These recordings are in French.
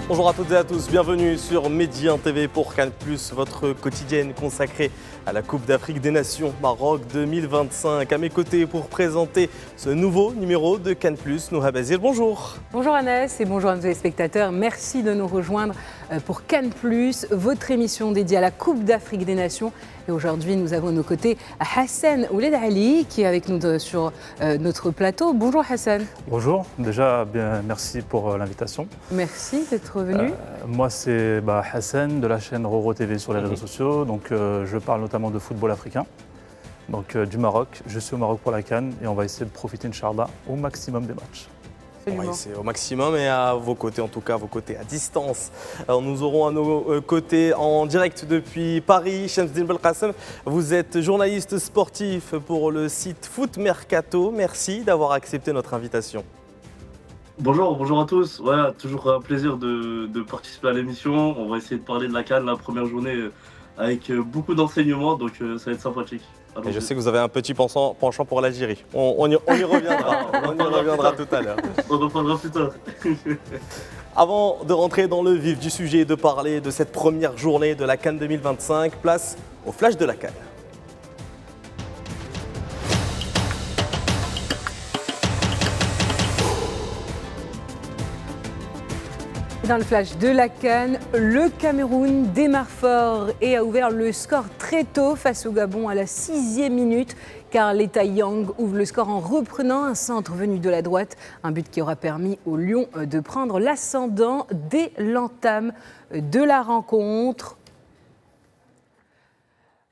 Bonjour à toutes et à tous, bienvenue sur Médien TV pour Cannes+, votre quotidienne consacrée à la Coupe d'Afrique des Nations Maroc 2025. À mes côtés pour présenter ce nouveau numéro de Cannes+, Nouha Bazir, bonjour. Bonjour Anas et bonjour à nos téléspectateurs. Merci de nous rejoindre pour Cannes+, votre émission dédiée à la Coupe d'Afrique des Nations. Et aujourd'hui, nous avons à nos côtés Hassan Ouled Ali qui est avec nous sur notre plateau. Bonjour Hassan. Bonjour, déjà merci pour l'invitation. Merci d'être venu. Moi c'est Hassan de la chaîne Roro TV sur les réseaux sociaux. Donc je parle notamment de football africain, donc du Maroc. Je suis au Maroc pour la Cannes et on va essayer de profiter, Inch'Allah, au maximum des matchs. On va essayer au maximum et à vos côtés, en tout cas à vos côtés à distance. Alors, nous aurons à nos côtés en direct depuis Paris, Shamsdine Belkacem. Vous êtes journaliste sportif pour le site Foot Mercato. Merci d'avoir accepté notre invitation. Bonjour à tous. Voilà, toujours un plaisir de participer à l'émission. On va essayer de parler de la Cannes, la première journée, avec beaucoup d'enseignements, donc ça va être sympathique. Et je sais que vous avez un petit penchant pour l'Algérie. On y reviendra. On y reviendra tout à l'heure. On reprendra plus tard. Avant de rentrer dans le vif du sujet et de parler de cette première journée de la Cannes 2025, place au flash de la Cannes. Dans le flash de la Cannes, le Cameroun démarre fort et a ouvert le score très tôt face au Gabon à la 6e minute. Car l'État Yang ouvre le score en reprenant un centre venu de la droite. Un but qui aura permis aux Lions de prendre l'ascendant dès l'entame de la rencontre.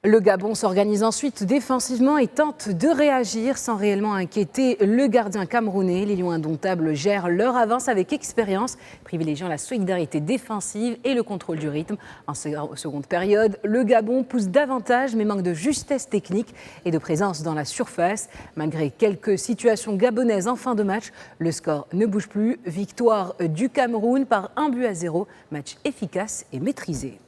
Le Gabon s'organise ensuite défensivement et tente de réagir sans réellement inquiéter le gardien camerounais. Les Lions indomptables gèrent leur avance avec expérience, privilégiant la solidarité défensive et le contrôle du rythme. En seconde période, le Gabon pousse davantage mais manque de justesse technique et de présence dans la surface. Malgré quelques situations gabonaises en fin de match, le score ne bouge plus. Victoire du Cameroun par 1-0, match efficace et maîtrisé.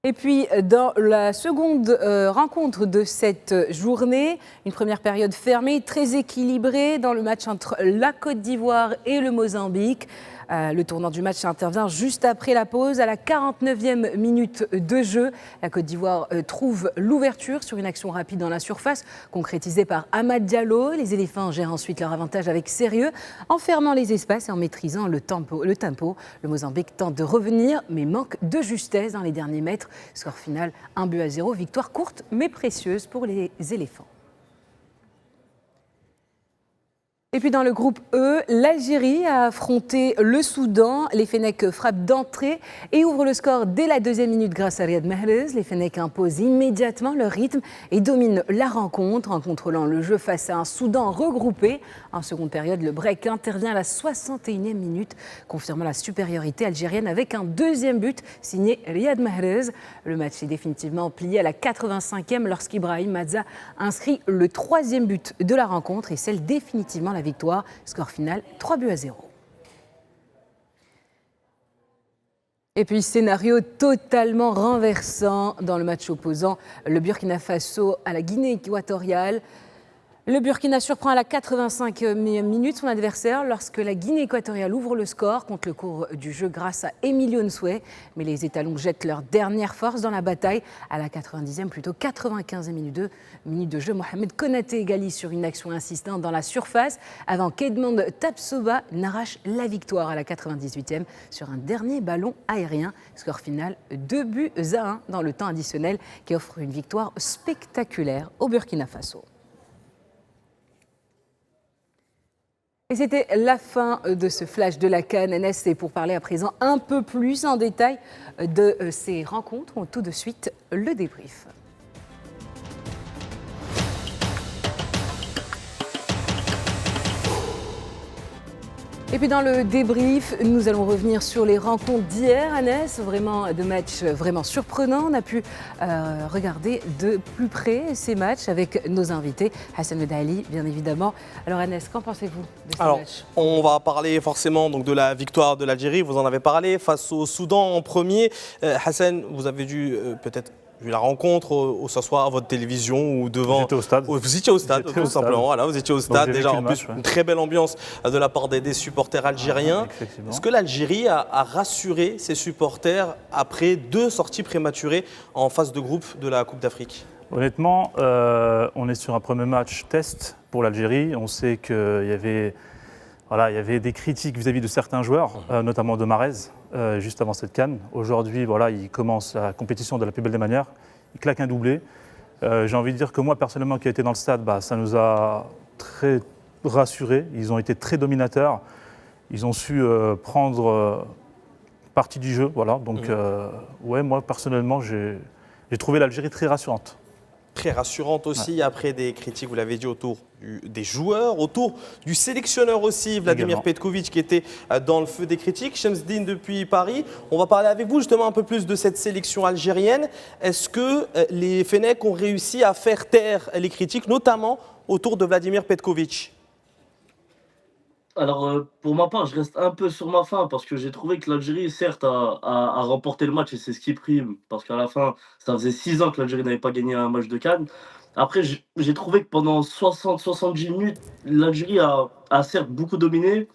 Et puis, dans la seconde rencontre de cette journée, une première période fermée, très équilibrée dans le match entre la Côte d'Ivoire et le Mozambique. Le tournant du match intervient juste après la pause, à la 49e minute de jeu. La Côte d'Ivoire trouve l'ouverture sur une action rapide dans la surface, concrétisée par Amad Diallo. Les éléphants gèrent ensuite leur avantage avec sérieux, en fermant les espaces et en maîtrisant le tempo. Le Mozambique tente de revenir, mais manque de justesse dans les derniers mètres. Score final 1-0, victoire courte mais précieuse pour les éléphants. Et puis dans le groupe E, l'Algérie a affronté le Soudan. Les Fennecs frappent d'entrée et ouvrent le score dès la 2e minute grâce à Riyad Mahrez. Les Fennecs imposent immédiatement leur rythme et dominent la rencontre en contrôlant le jeu face à un Soudan regroupé. En seconde période, le break intervient à la 61e minute, confirmant la supériorité algérienne avec un deuxième but signé Riyad Mahrez. Le match est définitivement plié à la 85e lorsqu'Ibrahim Mazza inscrit le 3e but de la rencontre et scelle définitivement la victoire. Score final 3-0. Et puis scénario totalement renversant dans le match opposant le Burkina Faso à la Guinée équatoriale. Le Burkina surprend à la 85e minute son adversaire lorsque la Guinée équatoriale ouvre le score contre le cours du jeu grâce à Emilio Nsoué. Mais les étalons jettent leur dernière force dans la bataille. À la 90e, plutôt 95e minute de jeu, Mohamed Konaté égalise sur une action insistante dans la surface avant qu'Edmond Tapsoba n'arrache la victoire à la 98e sur un dernier ballon aérien. Score final 2-1 dans le temps additionnel qui offre une victoire spectaculaire au Burkina Faso. Et c'était la fin de ce flash de la Cannes. Anas, et pour parler à présent un peu plus en détail de ces rencontres, on tout de suite le débrief. Et puis dans le débrief, nous allons revenir sur les rencontres d'hier, Anas, vraiment de matchs vraiment surprenants. On a pu regarder de plus près ces matchs avec nos invités, Hassan Ouled Ali, bien évidemment. Alors Anas, qu'en pensez-vous de ces matchs ? On va parler forcément donc, de la victoire de l'Algérie, vous en avez parlé, face au Soudan en premier. Hassan, vous avez dû peut-être vu la rencontre, que ce soit à votre télévision ou devant. J'étais au stade. Vous étiez au stade, J'étais au tout stade. simplement. Voilà, vous étiez au stade. j'ai Déjà, vécu en le plus, match, ouais. une très belle ambiance de la part des supporters algériens. Effectivement. Est-ce que l'Algérie a rassuré ses supporters après 2 sorties prématurées en phase de groupe de la Coupe d'Afrique? Honnêtement, on est sur un premier match test pour l'Algérie. On sait qu'il y avait, voilà, il y avait des critiques vis-à-vis de certains joueurs, notamment de Mahrez, juste avant cette CAN. Aujourd'hui, voilà, il commence la compétition de la plus belle des manières. Il claque un doublé. J'ai envie de dire que moi, personnellement, qui ai été dans le stade, ça nous a très rassurés. Ils ont été très dominateurs. Ils ont su prendre partie du jeu. Voilà. Donc, ouais, moi, personnellement, j'ai trouvé l'Algérie très rassurante. Très rassurante aussi, après des critiques, vous l'avez dit, autour des joueurs, autour du sélectionneur aussi, Vladimir Également. Petkovic, qui était dans le feu des critiques. Shamsdine depuis Paris, on va parler avec vous justement un peu plus de cette sélection algérienne. Est-ce que les Fennecs ont réussi à faire taire les critiques, notamment autour de Vladimir Petkovic? Alors, pour ma part, je reste un peu sur ma faim parce que j'ai trouvé que l'Algérie, certes, a remporté le match et c'est ce qui prime. Parce qu'à la fin, ça faisait 6 ans que l'Algérie n'avait pas gagné un match de CAN. Après, j'ai trouvé que pendant 60-70 minutes, l'Algérie a certes beaucoup dominé,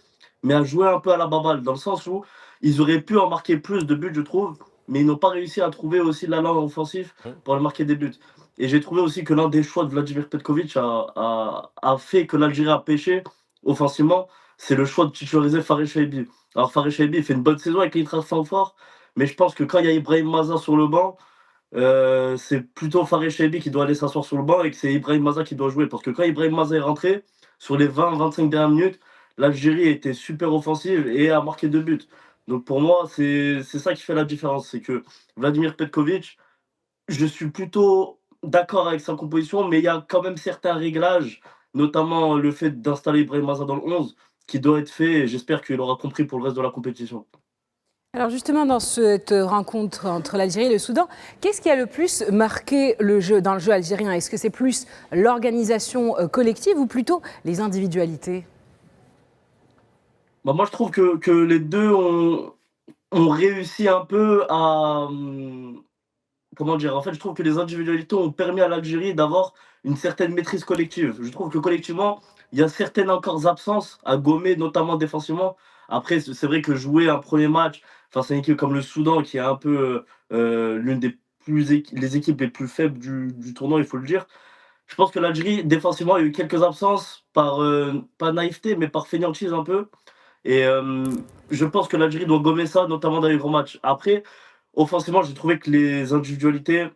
mais a joué un peu à la baballe, dans le sens où ils auraient pu en marquer plus de buts, je trouve, mais ils n'ont pas réussi à trouver aussi l'allant offensif pour aller marquer des buts. Et j'ai trouvé aussi que l'un des choix de Vladimir Petkovic a fait que l'Algérie a pêché offensivement, c'est le choix de titulariser Farid Chaibi. Alors Farid Chaibi il fait une bonne saison avec l'Eintracht Francfort, mais je pense que quand il y a Ibrahim Maza sur le banc, c'est plutôt Farid Chaibi qui doit aller s'asseoir sur le banc et que c'est Ibrahim Maza qui doit jouer. Parce que quand Ibrahim Maza est rentré, sur les 20-25 dernières minutes, l'Algérie était super offensive et a marqué 2 buts. Donc pour moi, c'est ça qui fait la différence. C'est que Vladimir Petkovic, je suis plutôt d'accord avec sa composition, mais il y a quand même certains réglages, notamment le fait d'installer Ibrahim Maza dans le 11, qui doit être fait et j'espère qu'il aura compris pour le reste de la compétition. Alors justement, dans cette rencontre entre l'Algérie et le Soudan, qu'est-ce qui a le plus marqué le jeu, dans le jeu algérien? Est-ce que c'est plus l'organisation collective ou plutôt les individualités? Bah, moi, je trouve que les deux ont réussi un peu à... comment dire? En fait, je trouve que les individualités ont permis à l'Algérie d'avoir une certaine maîtrise collective. Je trouve que collectivement, il y a certaines encore absences à gommer, notamment défensivement. Après, c'est vrai que jouer un premier match face à une équipe comme le Soudan, qui est un peu l'une des les équipes les plus faibles du tournoi, il faut le dire. Je pense que l'Algérie, défensivement, a eu quelques absences par, pas naïveté, mais par fainéantise un peu. Et je pense que l'Algérie doit gommer ça, notamment dans les grands matchs. Après, offensivement, j'ai trouvé que les individualités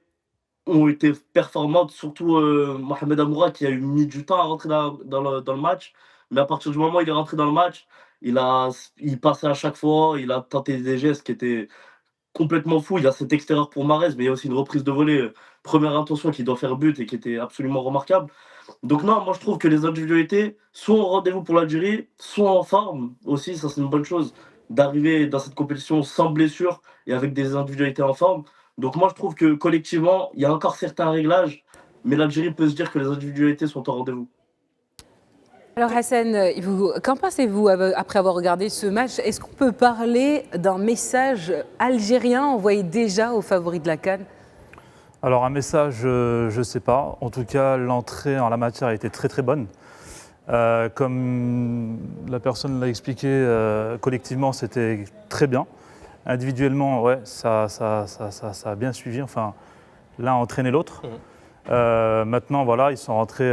ont été performantes, surtout Mohamed Amoura qui a eu mis du temps à rentrer dans le match. Mais à partir du moment où il est rentré dans le match, il passait à chaque fois, il a tenté des gestes qui étaient complètement fous. Il y a cet extérieur pour Mahrez, mais il y a aussi une reprise de volée, première intention qui doit faire but et qui était absolument remarquable. Donc non, moi je trouve que les individualités sont au rendez-vous pour l'Algérie, sont en forme aussi, ça c'est une bonne chose, d'arriver dans cette compétition sans blessure et avec des individualités en forme. Donc moi je trouve que collectivement, il y a encore certains réglages, mais l'Algérie peut se dire que les individualités sont au rendez-vous. Alors Hassan, qu'en pensez-vous après avoir regardé ce match? Est-ce qu'on peut parler d'un message algérien envoyé déjà aux favoris de la CAN? Alors un message, je ne sais pas. En tout cas, l'entrée en la matière a été très très bonne. Comme la personne l'a expliqué, collectivement, c'était très bien. Individuellement, ouais, ça a bien suivi. Enfin, l'un a entraîné l'autre. Maintenant, voilà, ils sont rentrés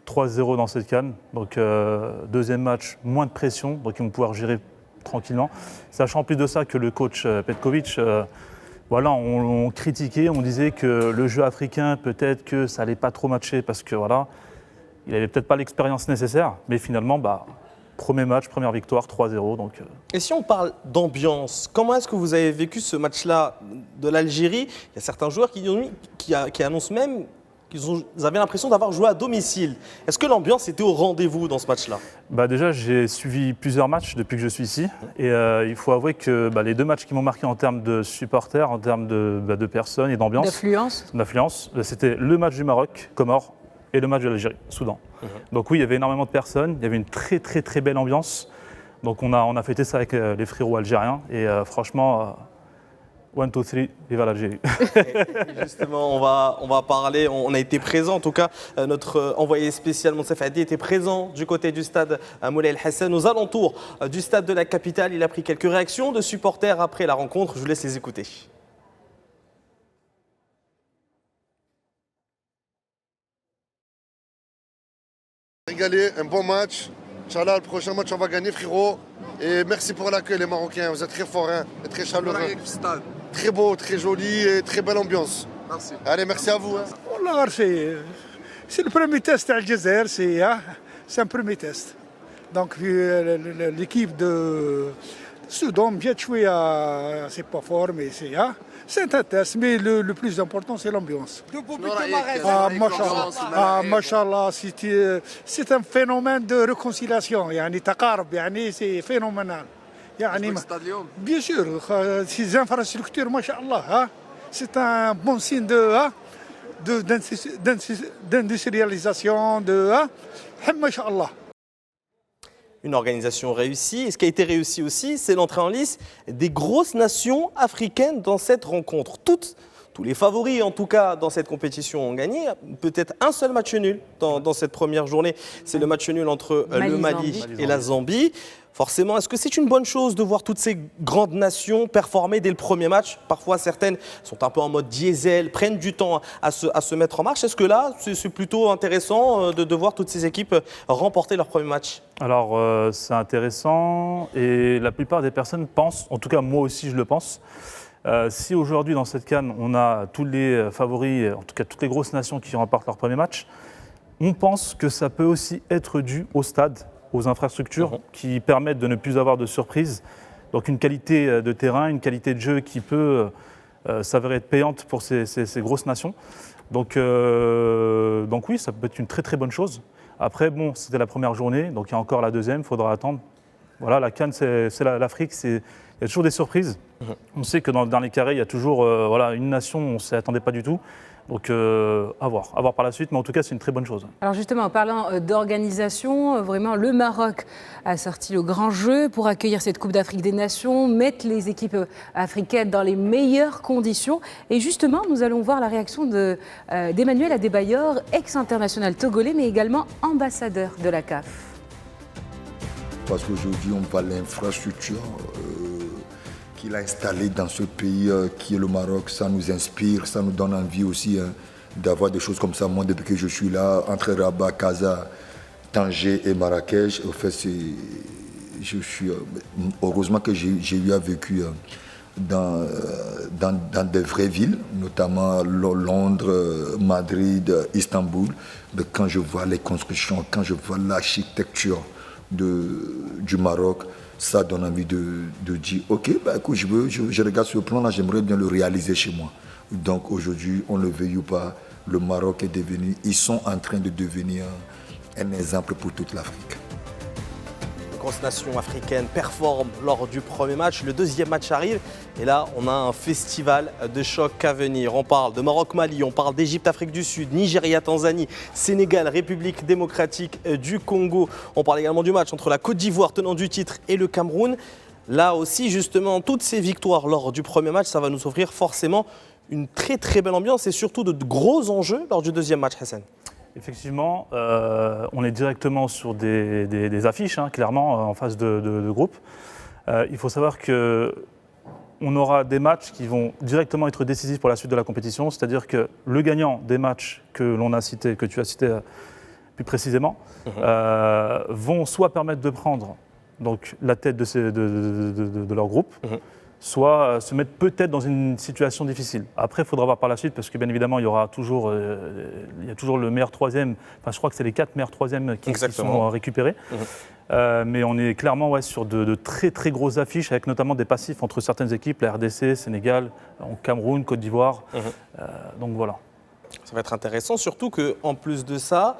3-0 dans cette CAN. Donc, deuxième match, moins de pression. Donc, ils vont pouvoir gérer tranquillement. Sachant en plus de ça que le coach Petkovic, voilà, on critiquait, on disait que le jeu africain, peut-être que ça n'allait pas trop matcher parce que voilà, il n'avait peut-être pas l'expérience nécessaire. Mais finalement, premier match, première victoire, 3-0. Donc, Et si on parle d'ambiance, comment est-ce que vous avez vécu ce match-là de l'Algérie? Il y a certains joueurs qui annoncent même qu'ils avaient l'impression d'avoir joué à domicile. Est-ce que l'ambiance était au rendez-vous dans ce match-là? Déjà, j'ai suivi plusieurs matchs depuis que je suis ici. Et il faut avouer que les 2 matchs qui m'ont marqué en termes de supporters, en termes de personnes et d'ambiance, d'affluence, c'était le match du Maroc, Comores, et le match de l'Algérie, Soudan. Donc oui, il y avait énormément de personnes, il y avait une très très très belle ambiance. Donc on a fêté ça avec les frérots algériens et franchement, 1, 2, 3, viva l'Algérie. Et justement, on va parler, on a été présent, en tout cas, notre envoyé spécial Monsef Hadi était présent du côté du stade Moulay El Hassan, aux alentours du stade de la capitale. Il a pris quelques réactions de supporters après la rencontre. Je vous laisse les écouter. Régalé, un bon match. Inch'Allah, le prochain match, on va gagner, frérot. Et merci pour l'accueil, les Marocains. Vous êtes très forts hein, et très chaleureux. Très beau, très joli et très belle ambiance. Merci. Allez, merci à vous. Hein. والله c'est le premier test à Algérie, c'est un premier test. Donc l'équipe de Soudan vient de jouer c'est pas fort mais c'est un test, mais le plus important c'est l'ambiance. Machallah, c'est un phénomène de réconciliation, يعني تقارب, يعني c'est phénoménal. Bien sûr, ces infrastructures, machallah, c'est un bon signe d'industrialisation, machallah. Une organisation réussie. Et ce qui a été réussi aussi, c'est l'entrée en lice des grosses nations africaines dans cette rencontre. Tous les favoris, en tout cas, dans cette compétition ont gagné. Peut-être un seul match nul dans cette première journée. C'est le match nul entre le Mali et la Zambie. Forcément, est-ce que c'est une bonne chose de voir toutes ces grandes nations performer dès le premier match? Parfois, certaines sont un peu en mode diesel, prennent du temps à se mettre en marche. Est-ce que là, c'est plutôt intéressant de voir toutes ces équipes remporter leur premier match? Alors, c'est intéressant et la plupart des personnes pensent, en tout cas moi aussi je le pense, si aujourd'hui dans cette CAN, on a tous les favoris, en tout cas toutes les grosses nations qui remportent leur premier match, on pense que ça peut aussi être dû au stade, aux infrastructures qui permettent de ne plus avoir de surprises. Donc une qualité de terrain, une qualité de jeu qui peut s'avérer être payante pour ces grosses nations. Donc oui, ça peut être une très très bonne chose. Après, bon, c'était la première journée, donc il y a encore la deuxième, il faudra attendre. Voilà, la CAN, c'est l'Afrique, il y a toujours des surprises. On sait que dans le dernier carré, il y a toujours une nation, on ne s'y attendait pas du tout. Donc à voir par la suite, mais en tout cas c'est une très bonne chose. Alors justement, en parlant d'organisation, vraiment le Maroc a sorti le grand jeu pour accueillir cette Coupe d'Afrique des Nations, mettre les équipes africaines dans les meilleures conditions. Et justement, nous allons voir la réaction d'Emmanuel Adebayor, ex-international togolais, mais également ambassadeur de la CAF. Parce qu'aujourd'hui, on parle d'infrastructure qu'il a installé dans ce pays qui est le Maroc. Ça nous inspire, ça nous donne envie aussi d'avoir des choses comme ça. Moi, depuis que je suis là, entre Rabat, Casa, Tanger et Marrakech, au fait, heureusement que j'ai eu à vécu dans des vraies villes, notamment Londres, Madrid, Istanbul. Mais quand je vois les constructions, quand je vois l'architecture du Maroc, ça donne envie de dire, ok, bah, écoute, je regarde ce plan-là, j'aimerais bien le réaliser chez moi. Donc aujourd'hui, on ne le veuille ou pas, le Maroc est devenu, ils sont en train de devenir un exemple pour toute l'Afrique. Les grosses nations africaines performent lors du premier match. Le deuxième match arrive et là, on a un festival de choc à venir. On parle de Maroc-Mali, on parle d'Égypte, Afrique du Sud, Nigeria, Tanzanie, Sénégal, République démocratique du Congo. On parle également du match entre la Côte d'Ivoire, tenant du titre, et le Cameroun. Là aussi, justement, toutes ces victoires lors du premier match, ça va nous offrir forcément une très très belle ambiance et surtout de gros enjeux lors du deuxième match, Hassan. Effectivement, on est directement sur des affiches, clairement, en phase de groupe. Il faut savoir qu'on aura des matchs qui vont directement être décisifs pour la suite de la compétition, c'est-à-dire que le gagnant des matchs que tu as cités plus précisément, vont soit permettre de prendre donc, la tête de leur groupe, soit se mettre peut-être dans une situation difficile. Après, il faudra voir par la suite, parce que bien évidemment, il y a toujours le meilleur troisième, enfin je crois que c'est les 4 meilleurs troisièmes qui sont récupérés. Mais on est clairement sur de très très grosses affiches, avec notamment des passifs entre certaines équipes, la RDC, Sénégal, Cameroun, Côte d'Ivoire. Donc voilà. Ça va être intéressant, surtout qu'en plus de ça,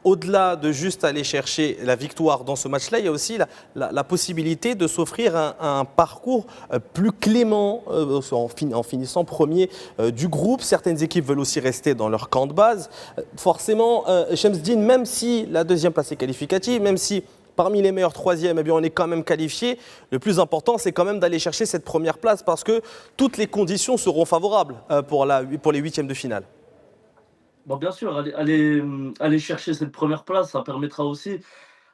au-delà de juste aller chercher la victoire dans ce match-là, il y a aussi la possibilité de s'offrir un parcours plus clément en finissant premier du groupe. Certaines équipes veulent aussi rester dans leur camp de base. Forcément, Chemsdine, même si la deuxième place est qualificative, même si parmi les meilleurs troisièmes, eh bien, on est quand même qualifié. Le plus important, c'est quand même d'aller chercher cette première place parce que toutes les conditions seront favorables pour les huitièmes de finale. Bon, bien sûr, aller chercher cette première place, ça permettra aussi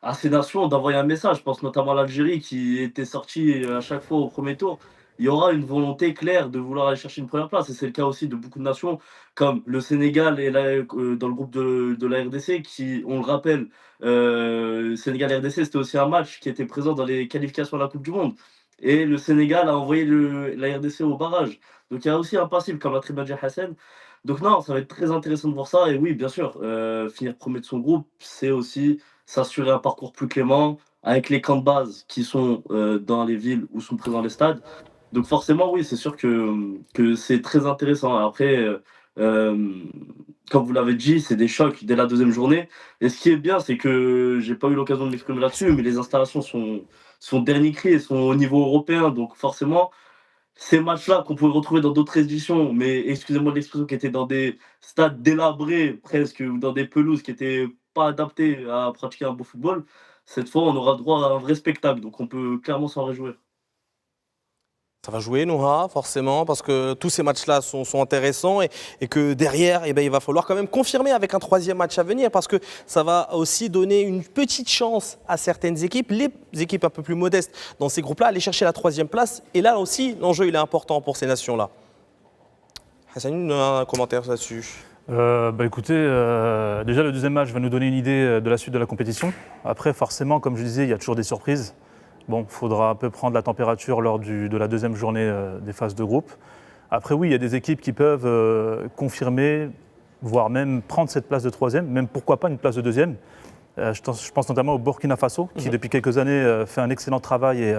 à ces nations d'envoyer un message. Je pense notamment à l'Algérie qui était sortie à chaque fois au premier tour. Il y aura une volonté claire de vouloir aller chercher une première place. Et c'est le cas aussi de beaucoup de nations comme le Sénégal et dans le groupe de la RDC qui, on le rappelle, Sénégal-RDC, c'était aussi un match qui était présent dans les qualifications à la Coupe du Monde. Et le Sénégal a envoyé la RDC au barrage. Donc il y a aussi un passif, comme l'a très bien dit Hassan. Donc non, ça va être très intéressant de voir ça. Et oui, bien sûr, finir premier de son groupe, c'est aussi s'assurer un parcours plus clément avec les camps de base qui sont dans les villes où sont présents les stades. Donc forcément, oui, c'est sûr que c'est très intéressant. Après, comme vous l'avez dit, c'est des chocs dès la deuxième journée. Et ce qui est bien, c'est que j'ai pas eu l'occasion de m'exprimer là-dessus, mais les installations sont dernier cri et sont au niveau européen. Donc forcément, ces matchs-là qu'on pouvait retrouver dans d'autres éditions, mais excusez-moi de l'expression, qui étaient dans des stades délabrés presque, ou dans des pelouses qui n'étaient pas adaptées à pratiquer un beau football, cette fois, on aura droit à un vrai spectacle. Donc on peut clairement s'en réjouir. Ça va jouer, Noura, forcément, parce que tous ces matchs-là sont intéressants et que derrière, eh bien, il va falloir quand même confirmer avec un troisième match à venir parce que ça va aussi donner une petite chance à certaines équipes, les équipes un peu plus modestes dans ces groupes-là, aller chercher la troisième place. Et là aussi, l'enjeu, il est important pour ces nations-là. Hassan, un commentaire là-dessus? Écoutez, déjà le deuxième match va nous donner une idée de la suite de la compétition. Après, forcément, comme je disais, il y a toujours des surprises. Bon, il faudra un peu prendre la température lors de la deuxième journée des phases de groupe. Après, oui, il y a des équipes qui peuvent confirmer, voire même prendre cette place de troisième, même pourquoi pas une place de deuxième. Je pense notamment au Burkina Faso, qui depuis quelques années fait un excellent travail et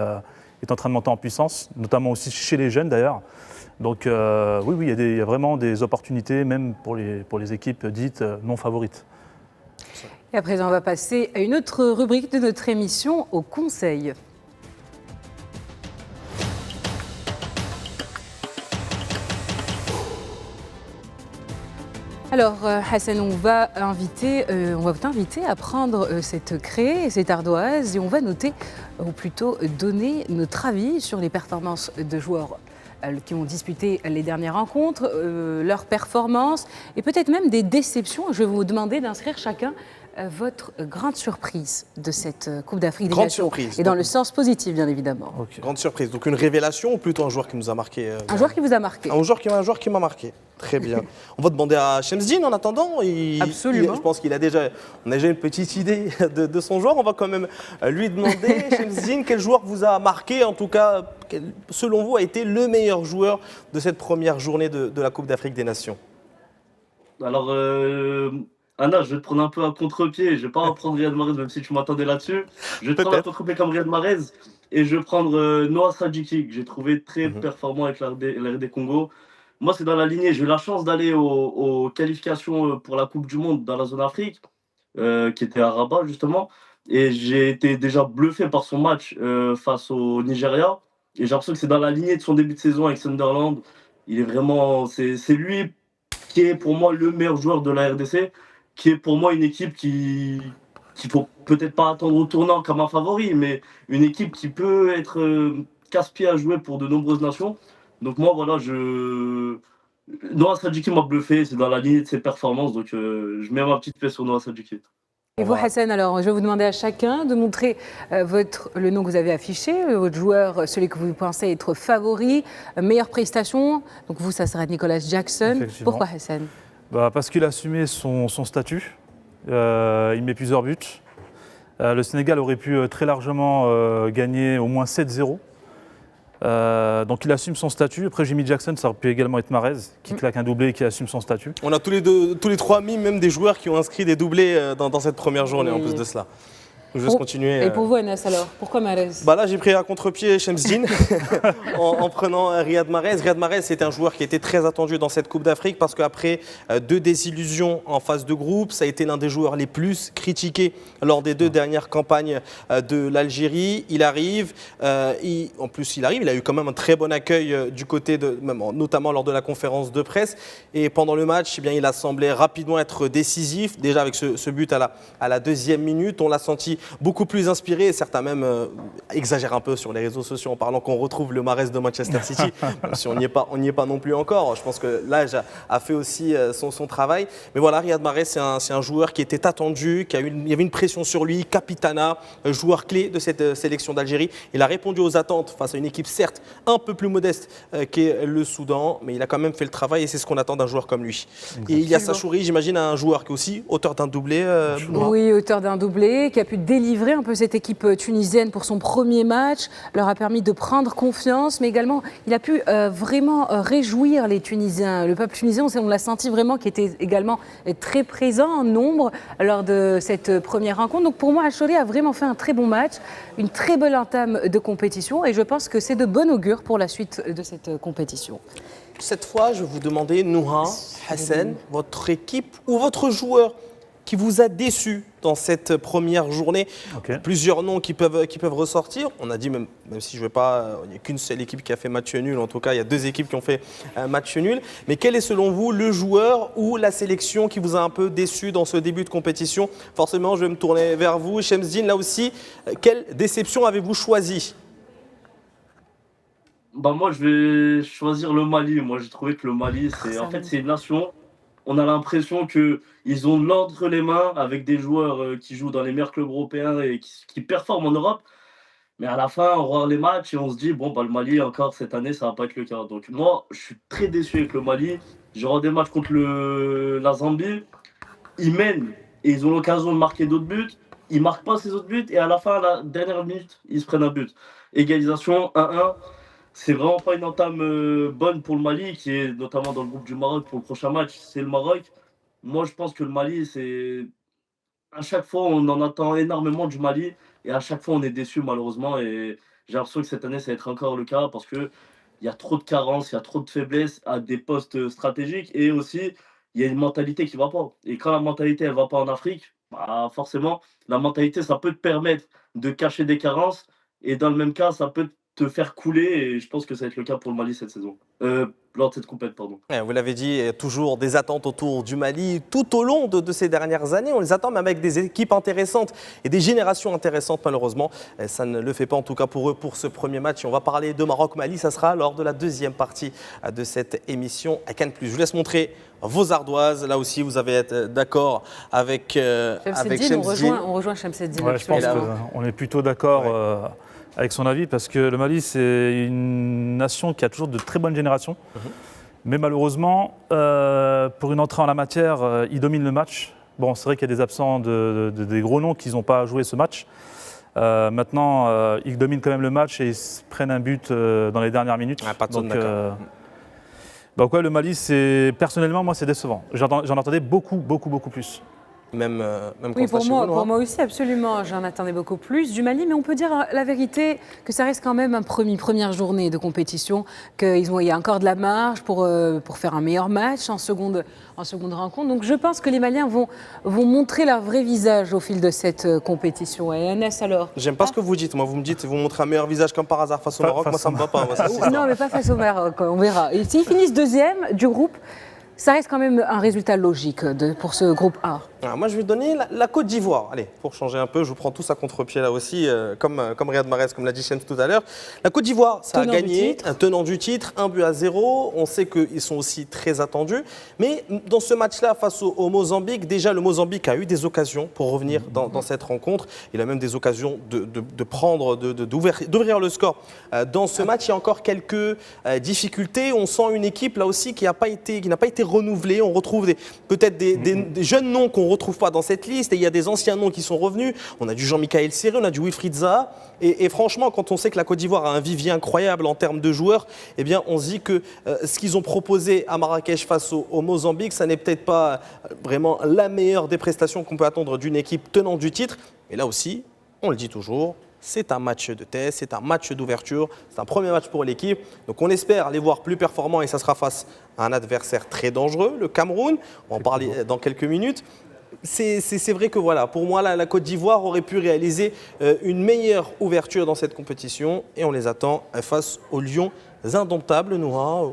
est en train de monter en puissance, notamment aussi chez les jeunes d'ailleurs. Donc oui, il y a vraiment des opportunités, même pour les équipes dites non favorites. Et à présent, on va passer à une autre rubrique de notre émission, au conseil. Alors Hassan, on va t'inviter à prendre cette craie et cette ardoise et on va noter, ou plutôt donner notre avis sur les performances de joueurs qui ont disputé les dernières rencontres, leurs performances et peut-être même des déceptions. Je vais vous demander d'inscrire chacun votre grande surprise de cette Coupe d'Afrique des Nations. Surprise. Et dans le sens positif, bien évidemment. Okay. Grande surprise. Donc une révélation ou plutôt un joueur qui nous a marqué Un joueur qui vous a marqué. Un joueur qui m'a marqué. Très bien. On va demander à Shemzdine en attendant. Absolument. Je pense qu'on a déjà une petite idée de son joueur. On va quand même lui demander, Shemzdine, quel joueur vous a marqué, en tout cas, selon vous, a été le meilleur joueur de cette première journée de la Coupe d'Afrique des Nations? Alors, Anna, je vais te prendre un peu à contre-pied. Je ne vais pas prendre Riyad Mahrez, même si tu m'attendais là-dessus. Je vais te prendre à contre-pied comme Riyad Mahrez. Et je vais prendre Noah Sadiki, que j'ai trouvé très performant avec la RD Congo. Moi, c'est dans la lignée. J'ai eu la chance d'aller aux qualifications pour la Coupe du Monde dans la zone Afrique, qui était à Rabat, justement. Et j'ai été déjà bluffé par son match face au Nigeria. Et j'ai l'impression que c'est dans la lignée de son début de saison avec Sunderland. Il est vraiment... C'est lui qui est pour moi le meilleur joueur de la RDC, qui est pour moi une équipe qu'il faut peut-être pas attendre au tournant comme un favori, mais une équipe qui peut être casse-pied à jouer pour de nombreuses nations. Donc moi, voilà, Noah Sadiki m'a bluffé, c'est dans la lignée de ses performances, donc je mets ma petite pièce sur Noah Sadiki. Et vous, Hassan, alors je vais vous demander à chacun de montrer le nom que vous avez affiché, votre joueur, celui que vous pensez être favori, meilleure prestation. Donc vous, ça sera Nicolas Jackson. Pourquoi Hassan? Parce qu'il a assumé son statut. Il met plusieurs buts. Le Sénégal aurait pu très largement gagner au moins 7-0. Donc il assume son statut. Après Jimmy Jackson, ça aurait pu également être Mahrez qui claque un doublé et qui assume son statut. On a tous les trois mis même des joueurs qui ont inscrit des doublés dans cette première journée en plus de cela. Je vais continuer. Et pour vous, Anas, alors, pourquoi Mahrez? Là, j'ai pris à contre-pied Shemzdine en prenant Riyad Mahrez. Riyad Mahrez, c'est un joueur qui était très attendu dans cette Coupe d'Afrique parce qu'après 2 désillusions en phase de groupe, ça a été l'un des joueurs les plus critiqués lors des 2 dernières campagnes de l'Algérie. Il arrive, il a eu quand même un très bon accueil du côté notamment lors de la conférence de presse. Et pendant le match, il a semblé rapidement être décisif. Déjà avec ce but à la 2e minute, on l'a senti sorti beaucoup plus inspiré. Certains même exagèrent un peu sur les réseaux sociaux en parlant qu'on retrouve le Mahrez de Manchester City, même si on n'y est pas non plus encore. Je pense que l'âge a fait aussi son travail. Mais voilà, Riyad Mahrez, c'est un joueur qui était attendu, il y avait une pression sur lui, capitana, joueur clé de cette sélection d'Algérie. Il a répondu aux attentes face à une équipe certes un peu plus modeste qu'est le Soudan, mais il a quand même fait le travail et c'est ce qu'on attend d'un joueur comme lui. Et il y a Sachouri, j'imagine, un joueur qui est aussi auteur d'un doublé. Oui, auteur d'un doublé, qui a pu délivrer un peu cette équipe tunisienne pour son premier match, leur a permis de prendre confiance, mais également il a pu vraiment réjouir les Tunisiens. Le peuple tunisien, on l'a senti vraiment, qui était également très présent en nombre lors de cette première rencontre. Donc pour moi, Achouri a vraiment fait un très bon match, une très belle entame de compétition et je pense que c'est de bon augure pour la suite de cette compétition. Cette fois, je vais vous demander, Nouha, Hassan, votre équipe ou votre joueur qui vous a déçu dans cette première journée. Plusieurs noms qui peuvent ressortir. On a dit, même si je ne vais pas, il n'y a qu'une seule équipe qui a fait match nul. En tout cas, il y a 2 équipes qui ont fait match nul. Mais quel est selon vous le joueur ou la sélection qui vous a un peu déçu dans ce début de compétition? Forcément, je vais me tourner vers vous. Chemsdine, là aussi, quelle déception avez-vous choisi? Moi, je vais choisir le Mali. Moi, j'ai trouvé que le Mali, c'est une nation. On a l'impression qu'ils ont de l'ordre entre les mains avec des joueurs qui jouent dans les meilleurs clubs européens et qui performent en Europe. Mais à la fin, on regarde les matchs et on se dit, le Mali, encore cette année, ça ne va pas être le cas. Donc moi, je suis très déçu avec le Mali. J'ai regardé des matchs contre la Zambie. Ils mènent et ils ont l'occasion de marquer d'autres buts. Ils ne marquent pas ces autres buts et à la fin, à la dernière minute, ils se prennent un but. Égalisation 1-1. C'est vraiment pas une entame bonne pour le Mali, qui est notamment dans le groupe du Maroc pour le prochain match. C'est le Maroc. Moi, je pense que le Mali, à chaque fois, on en attend énormément du Mali et à chaque fois, on est déçu malheureusement. Et j'ai l'impression que cette année, ça va être encore le cas parce qu'il y a trop de carences, il y a trop de faiblesses à des postes stratégiques et aussi, il y a une mentalité qui ne va pas. Et quand la mentalité, elle ne va pas en Afrique, forcément, la mentalité, ça peut te permettre de cacher des carences et dans le même cas, ça peut te faire couler et je pense que ça va être le cas pour le Mali cette saison. Lors de cette compète, pardon. Vous l'avez dit, il y a toujours des attentes autour du Mali tout au long de ces dernières années. On les attend même avec des équipes intéressantes et des générations intéressantes malheureusement. Ça ne le fait pas en tout cas pour eux pour ce premier match. Et on va parler de Maroc-Mali, ça sera lors de la deuxième partie de cette émission à Cannes+. Je vous laisse montrer vos ardoises. Là aussi, vous avez été d'accord avec Chemsdine. On rejoint Chemseddine. Ouais, je pense qu'on est plutôt d'accord avec son avis, parce que le Mali, c'est une nation qui a toujours de très bonnes générations. Mais malheureusement, pour une entrée en la matière, ils dominent le match. Bon, c'est vrai qu'il y a des absents des gros noms qui n'ont pas joué ce match. Maintenant, ils dominent quand même le match et ils se prennent un but dans les dernières minutes. Donc le Mali, personnellement, moi, c'est décevant. J'en attendais beaucoup plus. Même oui, pour moi aussi, absolument. J'en attendais beaucoup plus du Mali, mais on peut dire la vérité que ça reste quand même une première journée de compétition, qu'il y a encore de la marge pour faire un meilleur match en seconde rencontre. Donc je pense que les Maliens vont montrer leur vrai visage au fil de cette compétition. Et Anas, alors? J'aime pas ce que vous dites. Moi, vous me dites, vous montrez un meilleur visage comme par hasard face au Maroc. Moi, ça me va pas. Non, mais pas face au Maroc, on verra. Et s'ils finissent deuxième du groupe, ça reste quand même un résultat logique pour ce groupe A. Alors moi, je vais donner la Côte d'Ivoire. Allez, pour changer un peu, je vous prends tous à contre-pied là aussi, comme Riyad Mahrez, comme l'a dit Chems tout à l'heure. La Côte d'Ivoire, ça a gagné, un tenant du titre, 1-0. On sait qu'ils sont aussi très attendus. Mais dans ce match-là, face au Mozambique, déjà, le Mozambique a eu des occasions pour revenir dans cette rencontre. Il a même des occasions d'ouvrir le score. Dans ce match, il y a encore quelques difficultés. On sent une équipe là aussi qui n'a pas été renouvelée. On retrouve peut-être des jeunes noms qu'on ne retrouve pas dans cette liste, et il y a des anciens noms qui sont revenus. On a du Jean-Michael Seri, on a du Wilfried Zaha, et franchement, quand on sait que la Côte d'Ivoire a un vivier incroyable en termes de joueurs, eh bien, on se dit que ce qu'ils ont proposé à Marrakech face au Mozambique, ça n'est peut-être pas vraiment la meilleure des prestations qu'on peut attendre d'une équipe tenant du titre. Et là aussi, on le dit toujours, c'est un match de test, c'est un match d'ouverture, c'est un premier match pour l'équipe. Donc on espère les voir plus performants et ça sera face à un adversaire très dangereux, le Cameroun. On va en parler dans quelques minutes. C'est vrai que voilà, pour moi, la Côte d'Ivoire aurait pu réaliser une meilleure ouverture dans cette compétition et on les attend face aux Lions indomptables, Noura.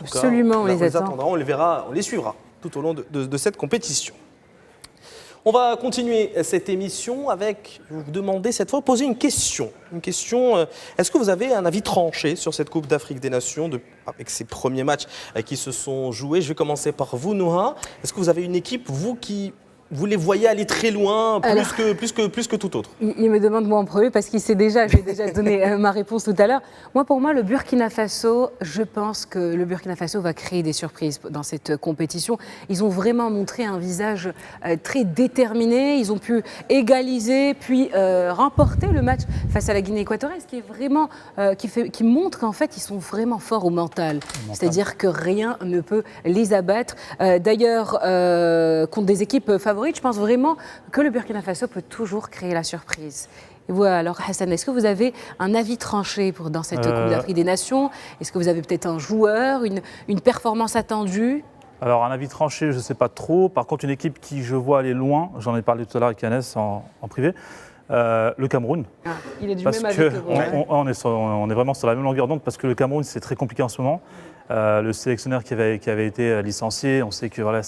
Absolument, on les attend. On les verra, on les suivra tout au long de cette compétition. On va continuer cette émission avec, je vais vous demander cette fois, poser une question. Est-ce que vous avez un avis tranché sur cette Coupe d'Afrique des Nations avec ces premiers matchs qui se sont joués? Je vais commencer par vous, Nouha. Est-ce que vous avez une équipe, vous les voyez aller très loin, plus que tout autre? Il me demande moi en premier parce qu'il sait déjà, j'ai déjà donné ma réponse tout à l'heure. Pour moi, le Burkina Faso, je pense que le Burkina Faso va créer des surprises dans cette compétition. Ils ont vraiment montré un visage très déterminé. Ils ont pu égaliser, puis remporter le match face à la Guinée équatoriale, ce qui est vraiment, qui montre qu'en fait, ils sont vraiment forts au mental. C'est-à-dire que rien ne peut les abattre. D'ailleurs, contre des équipes favorites, je pense vraiment que le Burkina Faso peut toujours créer la surprise. Et voilà, alors Hassan, est-ce que vous avez un avis tranché dans cette Coupe d'Afrique des Nations? Est-ce que vous avez peut-être un joueur, une performance attendue? Alors, un avis tranché, je ne sais pas trop. Par contre, une équipe qui, je vois, aller loin, j'en ai parlé tout à l'heure avec Yanès en privé, le Cameroun. Il est du parce même avis que que vous. on est vraiment sur la même longueur d'onde parce que le Cameroun, c'est très compliqué en ce moment. Le sélectionneur qui avait été licencié, on sait que voilà,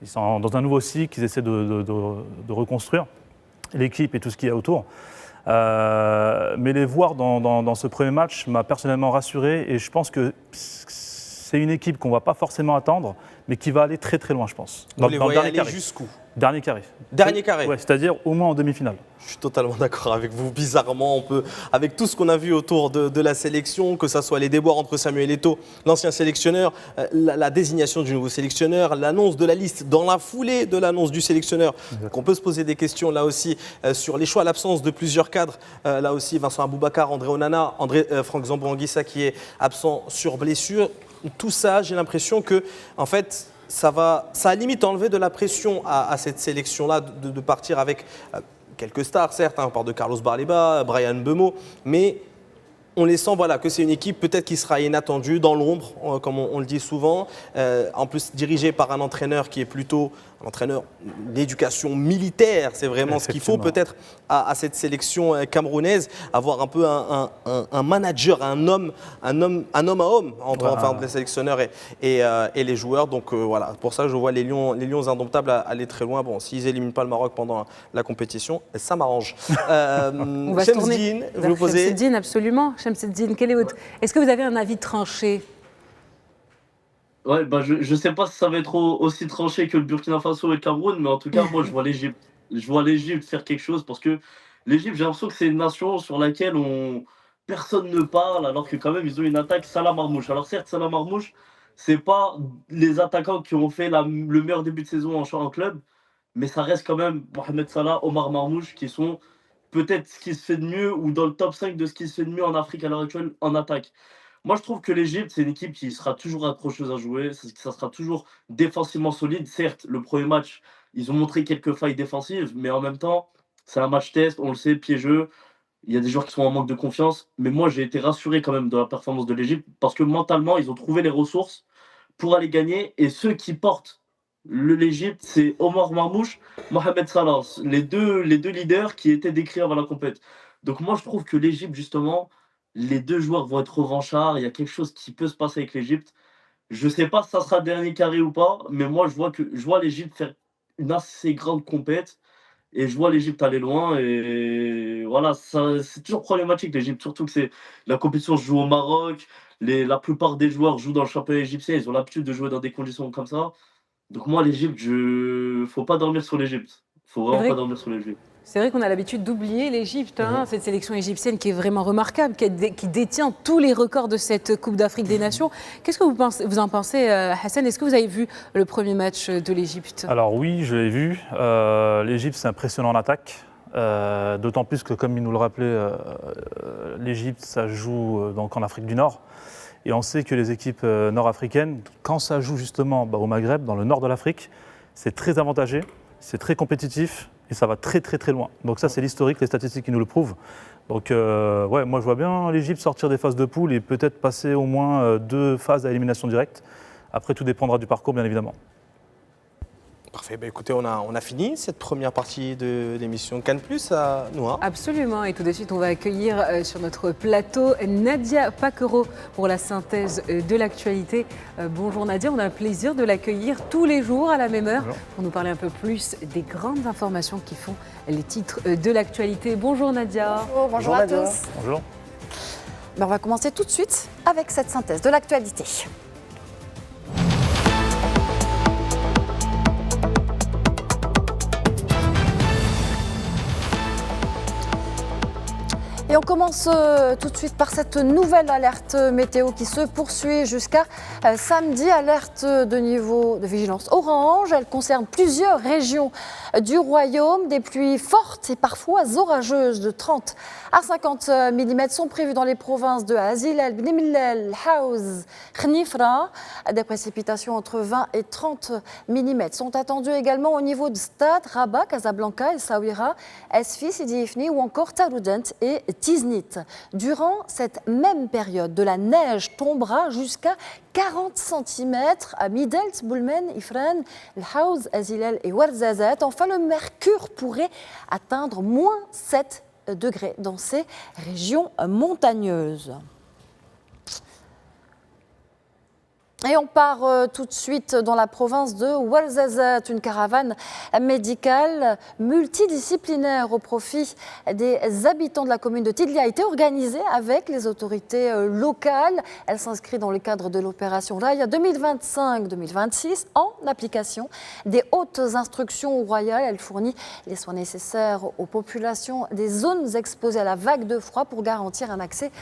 ils sont dans un nouveau cycle, ils essaient de reconstruire l'équipe et tout ce qu'il y a autour. Mais les voir dans ce premier match m'a personnellement rassuré et je pense que c'est une équipe qu'on ne va pas forcément attendre, mais qui va aller très très loin, je pense. Vous les voyez aller jusqu'où? Dernier carré. Dernier carré. Ouais, c'est-à-dire au moins en demi-finale. Je suis totalement d'accord avec vous. Bizarrement, avec tout ce qu'on a vu autour de la sélection, que ce soit les déboires entre Samuel Eto'o, l'ancien sélectionneur, la désignation du nouveau sélectionneur, l'annonce de la liste dans la foulée de l'annonce du sélectionneur, qu'on peut se poser des questions là aussi sur les choix, l'absence de plusieurs cadres. Là aussi, Vincent Aboubakar, André Onana, Franck Zambo-Anguissa qui est absent sur blessure. Tout ça, j'ai l'impression que, en fait, ça a limite enlevé de la pression à cette sélection-là de partir avec quelques stars, certes, on parle de Carlos Barleba, Brian Mbeumo, mais on les sent que c'est une équipe peut-être qui sera inattendue, dans l'ombre, comme on le dit souvent, en plus dirigée par un entraîneur qui est plutôt un entraîneur d'éducation militaire. C'est vraiment ce qu'il faut peut-être à cette sélection camerounaise, avoir un peu un manager, un homme à homme entre les sélectionneurs et les joueurs. Donc voilà, pour ça je vois les Lions indomptables aller très loin. Bon, s'ils n'éliminent pas le Maroc pendant la compétition, ça m'arrange. On va se tourner vers Shamseddine, absolument. Shamseddine, est-ce que vous avez un avis tranché? Ouais, je sais pas si ça va être aussi tranché que le Burkina Faso et le Cameroun, mais en tout cas, moi, je vois l'Égypte. Je vois l'Égypte faire quelque chose parce que l'Égypte, j'ai l'impression que c'est une nation sur laquelle personne ne parle, alors que quand même, ils ont une attaque Salah Marmouche. Alors certes, Salah Marmouche, c'est pas les attaquants qui ont fait le meilleur début de saison en club, mais ça reste quand même Mohamed Salah, Omar Marmouche, qui sont peut-être ce qui se fait de mieux ou dans le top 5 de ce qui se fait de mieux en Afrique à l'heure actuelle en attaque. Moi, je trouve que l'Égypte, c'est une équipe qui sera toujours accrocheuse à jouer, ça sera toujours défensivement solide. Certes, le premier match, ils ont montré quelques failles défensives, mais en même temps, c'est un match test, on le sait, piégeux. Il y a des joueurs qui sont en manque de confiance, mais moi, j'ai été rassuré quand même de la performance de l'Égypte parce que mentalement, ils ont trouvé les ressources pour aller gagner. Et ceux qui portent l'Égypte, c'est Omar Marmouche, Mohamed Salah, les deux leaders qui étaient décrits avant la compète. Donc moi, je trouve que l'Égypte, justement, les deux joueurs vont être revanchards. Il y a quelque chose qui peut se passer avec l'Égypte. Je ne sais pas si ça sera dernier carré ou pas, mais moi, je vois l'Égypte faire une assez grande compète et je vois l'Égypte aller loin. Et voilà, c'est toujours problématique l'Égypte, surtout que la compétition se joue au Maroc. La plupart des joueurs jouent dans le championnat égyptien. Ils ont l'habitude de jouer dans des conditions comme ça. Donc moi, l'Égypte, faut pas dormir sur l'Égypte. Faut vraiment pas dormir sur l'Égypte. C'est vrai qu'on a l'habitude d'oublier l'Égypte, cette sélection égyptienne qui est vraiment remarquable, qui détient tous les records de cette Coupe d'Afrique des Nations. Qu'est-ce que vous en pensez, Hassan? Est-ce que vous avez vu le premier match de l'Égypte? Alors oui, je l'ai vu. L'Égypte, c'est impressionnant en attaque. D'autant plus que, comme il nous le rappelait, l'Égypte, ça joue donc en Afrique du Nord. Et on sait que les équipes nord-africaines, quand ça joue justement au Maghreb, dans le nord de l'Afrique, c'est très avantagé, c'est très compétitif. Et ça va très très très loin. Donc ça, c'est l'historique, les statistiques qui nous le prouvent. Donc ouais, moi je vois bien l'Égypte sortir des phases de poule et peut-être passer au moins 2 phases à élimination directe. Après, tout dépendra du parcours, bien évidemment. Parfait, écoutez, on a fini cette première partie de l'émission Cannes Plus à Noah. Absolument, et tout de suite on va accueillir sur notre plateau Nadia Paquereau pour la synthèse de l'actualité. Bonjour Nadia, on a le plaisir de l'accueillir tous les jours à la même heure pour nous parler un peu plus des grandes informations qui font les titres de l'actualité. Bonjour Nadia. Bonjour à tous. Bonjour. On va commencer tout de suite avec cette synthèse de l'actualité. Et on commence tout de suite par cette nouvelle alerte météo qui se poursuit jusqu'à samedi. Alerte de niveau de vigilance orange. Elle concerne plusieurs régions du royaume. Des pluies fortes et parfois orageuses de 30 à 50 mm sont prévues dans les provinces de Azil, Bni Mellal, Haouz, Khnifra. Des précipitations entre 20 et 30 mm sont attendues également au niveau de Stade, Rabat, Casablanca, Essaouira, Esfi, Sidi Ifni ou encore Taroudant et Tiznit. Durant cette même période, de la neige tombera jusqu'à 40 cm à Midelt, Boulmen, Ifran, El Haouz, Azilal et Ouarzazate. Enfin, le mercure pourrait atteindre moins 7 degrés dans ces régions montagneuses. Et on part tout de suite dans la province de Ouarzazate. Une caravane médicale multidisciplinaire au profit des habitants de la commune de Tidlia a été organisée avec les autorités locales. Elle s'inscrit dans le cadre de l'opération Raya 2025-2026 en application des hautes instructions royales. Elle fournit les soins nécessaires aux populations des zones exposées à la vague de froid pour garantir un accès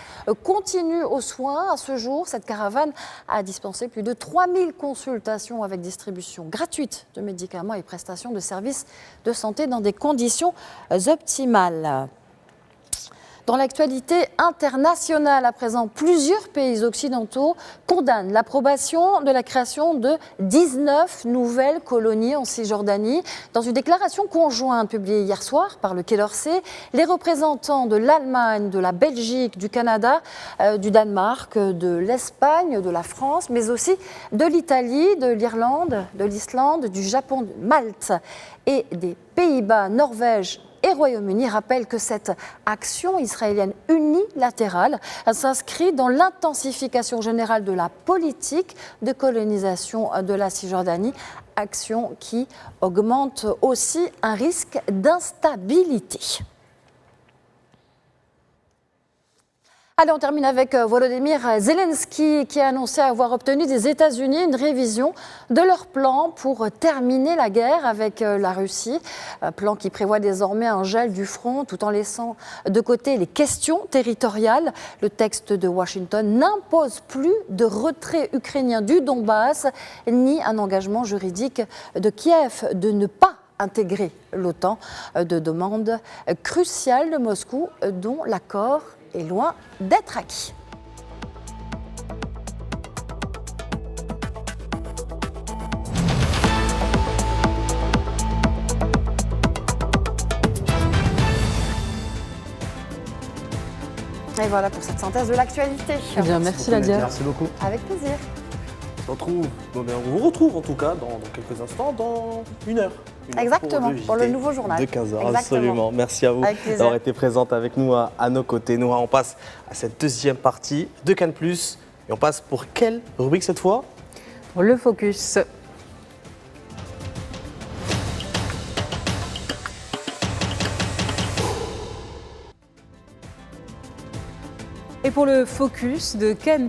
continu aux soins. À ce jour, cette caravane a dispensé plus de 3000 consultations avec distribution gratuite de médicaments et prestations de services de santé dans des conditions optimales. Dans l'actualité internationale, à présent, plusieurs pays occidentaux condamnent l'approbation de la création de 19 nouvelles colonies en Cisjordanie. Dans une déclaration conjointe publiée hier soir par le Quai d'Orsay, les représentants de l'Allemagne, de la Belgique, du Canada, du Danemark, de l'Espagne, de la France, mais aussi de l'Italie, de l'Irlande, de l'Islande, du Japon, de Malte et des Pays-Bas, Norvège et Royaume-Uni rappellent que cette action israélienne unilatérale s'inscrit dans l'intensification générale de la politique de colonisation de la Cisjordanie, action qui augmente aussi un risque d'instabilité. Allez, on termine avec Volodymyr Zelensky qui a annoncé avoir obtenu des États-Unis une révision de leur plan pour terminer la guerre avec la Russie. Un plan qui prévoit désormais un gel du front tout en laissant de côté les questions territoriales. Le texte de Washington n'impose plus de retrait ukrainien du Donbass ni un engagement juridique de Kiev de ne pas intégrer l'OTAN, de demande cruciale de Moscou dont l'accord est loin d'être acquis. Et voilà pour cette synthèse de l'actualité. Eh bien, merci Nadia. Merci beaucoup. Avec plaisir. On vous retrouve en tout cas dans quelques instants, dans une heure. Exactement, pour le nouveau journal. De 15h, Exactement. absolument. Merci à vous d'avoir été présente avec nous à nos côtés. Nous, on passe à cette deuxième partie de Cannes+. Et on passe pour quelle rubrique cette fois ? Pour le focus. Et pour le focus de Cannes+,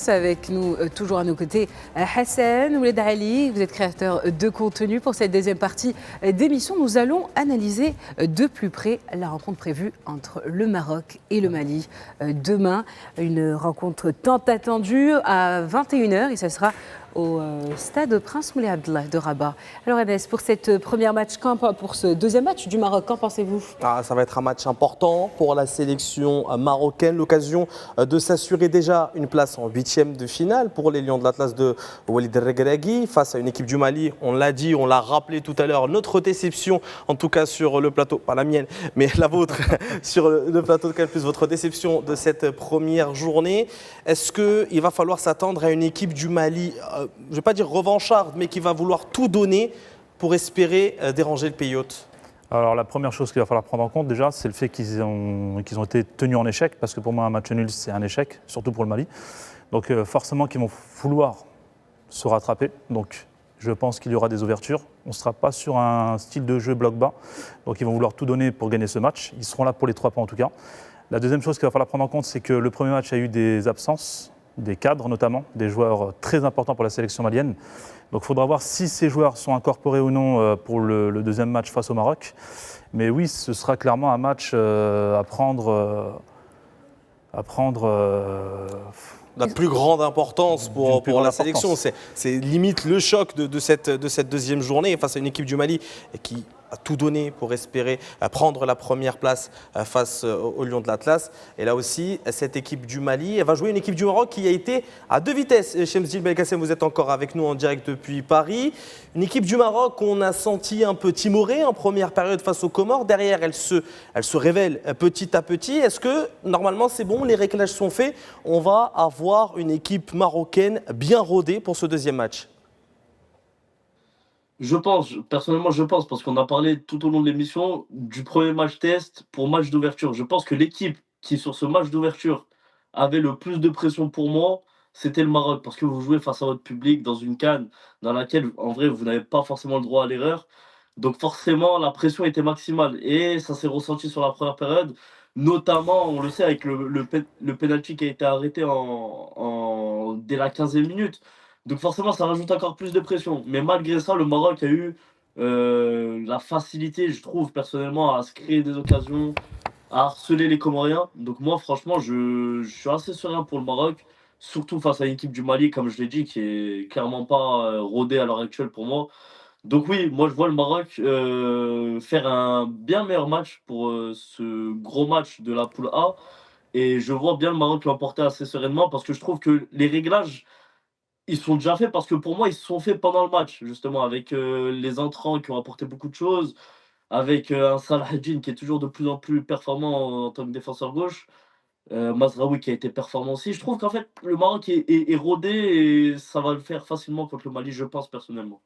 avec nous toujours à nos côtés Hassan Ouled Ali, vous êtes créateur de contenu. Pour cette deuxième partie d'émission, nous allons analyser de plus près la rencontre prévue entre le Maroc et le Mali demain. Une rencontre tant attendue à 21h et ça sera au stade Prince Moulay Abdallah de Rabat. Alors Agnès, pour cette première match, pour ce deuxième match du Maroc, qu'en pensez-vous ? Ça va être un match important pour la sélection marocaine. L'occasion de s'assurer déjà une place en huitième de finale pour les Lions de l'Atlas de Walid Regragui face à une équipe du Mali. On l'a dit, on l'a rappelé tout à l'heure, notre déception, en tout cas sur le plateau, pas la mienne, mais la vôtre, sur le plateau de Cannes+, votre déception de cette première journée. Est-ce qu'il va falloir s'attendre à une équipe du Mali, je ne vais pas dire revancharde, mais qui va vouloir tout donner pour espérer déranger le pays hôte? Alors la première chose qu'il va falloir prendre en compte déjà, c'est le fait qu'ils ont été tenus en échec, parce que pour moi un match nul c'est un échec, surtout pour le Mali. Donc forcément qu'ils vont vouloir se rattraper. Donc je pense qu'il y aura des ouvertures. On ne sera pas sur un style de jeu bloc bas. Donc ils vont vouloir tout donner pour gagner ce match. Ils seront là pour les 3 points en tout cas. La deuxième chose qu'il va falloir prendre en compte, c'est que le premier match a eu des absences, des cadres notamment, des joueurs très importants pour la sélection malienne. Donc il faudra voir si ces joueurs sont incorporés ou non pour le deuxième match face au Maroc. Mais oui, ce sera clairement un match à prendre La plus grande importance pour la sélection. C'est limite le choc de cette deuxième journée face à une équipe du Mali qui a tout donné pour espérer prendre la première place face aux Lions de l'Atlas. Et là aussi, cette équipe du Mali, elle va jouer une équipe du Maroc qui a été à 2 vitesses. Chemzil Belkacem, vous êtes encore avec nous en direct depuis Paris. Une équipe du Maroc qu'on a senti un peu timorée en première période face aux Comores. Derrière, elle se révèle petit à petit. Est-ce que, normalement, c'est bon, les réglages sont faits, on va avoir une équipe marocaine bien rodée pour ce deuxième match? Personnellement, parce qu'on a parlé tout au long de l'émission du premier match test pour match d'ouverture. Je pense que l'équipe qui, sur ce match d'ouverture, avait le plus de pression pour moi, c'était le Maroc. Parce que vous jouez face à votre public dans une CAN dans laquelle, en vrai, vous n'avez pas forcément le droit à l'erreur. Donc forcément, la pression était maximale. Et ça s'est ressenti sur la première période. Notamment, on le sait, avec le penalty qui a été arrêté dès la 15e minute. Donc forcément, ça rajoute encore plus de pression. Mais malgré ça, le Maroc a eu la facilité, je trouve personnellement, à se créer des occasions, à harceler les Comoriens. Donc moi, franchement, je suis assez serein pour le Maroc, surtout face à une équipe du Mali, comme je l'ai dit, qui est clairement pas rodée à l'heure actuelle pour moi. Donc oui, moi je vois le Maroc faire un bien meilleur match pour ce gros match de la poule A. Et je vois bien le Maroc l'emporter assez sereinement parce que je trouve que les réglages ils sont déjà faits parce que pour moi, ils se sont faits pendant le match, justement, avec les entrants qui ont apporté beaucoup de choses, avec un Salah Eddine qui est toujours de plus en plus performant en tant que défenseur gauche, Mazraoui qui a été performant aussi. Je trouve qu'en fait, le Maroc est rodé et ça va le faire facilement contre le Mali, je pense personnellement.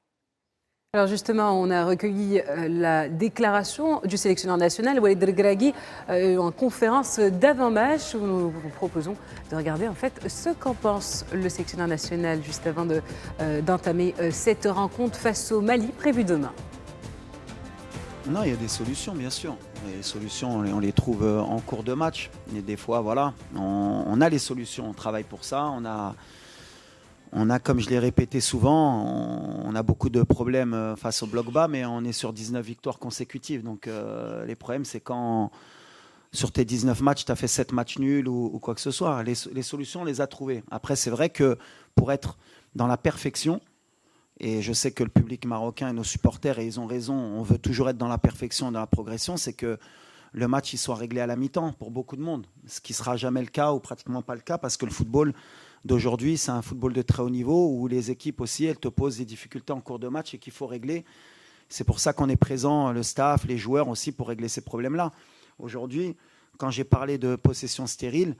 Alors justement, on a recueilli la déclaration du sélectionneur national, Walid Regragui, en conférence d'avant-match. Nous vous proposons de regarder en fait ce qu'en pense le sélectionneur national juste avant d'entamer cette rencontre face au Mali prévue demain. Non, il y a des solutions, bien sûr. Les solutions, on les trouve en cours de match. Et des fois, voilà, on a les solutions, on travaille pour ça. On a, comme je l'ai répété souvent, on a beaucoup de problèmes face au bloc bas, mais on est sur 19 victoires consécutives. Donc les problèmes, c'est quand sur tes 19 matchs, tu as fait 7 matchs nuls ou quoi que ce soit. Les solutions, on les a trouvées. Après, c'est vrai que pour être dans la perfection, et je sais que le public marocain et nos supporters, et ils ont raison, on veut toujours être dans la perfection, dans la progression, c'est que le match il soit réglé à la mi-temps pour beaucoup de monde. Ce qui ne sera jamais le cas ou pratiquement pas le cas parce que le football d'aujourd'hui, c'est un football de très haut niveau où les équipes aussi, elles te posent des difficultés en cours de match et qu'il faut régler. C'est pour ça qu'on est présent, le staff, les joueurs aussi, pour régler ces problèmes-là. Aujourd'hui, quand j'ai parlé de possession stérile,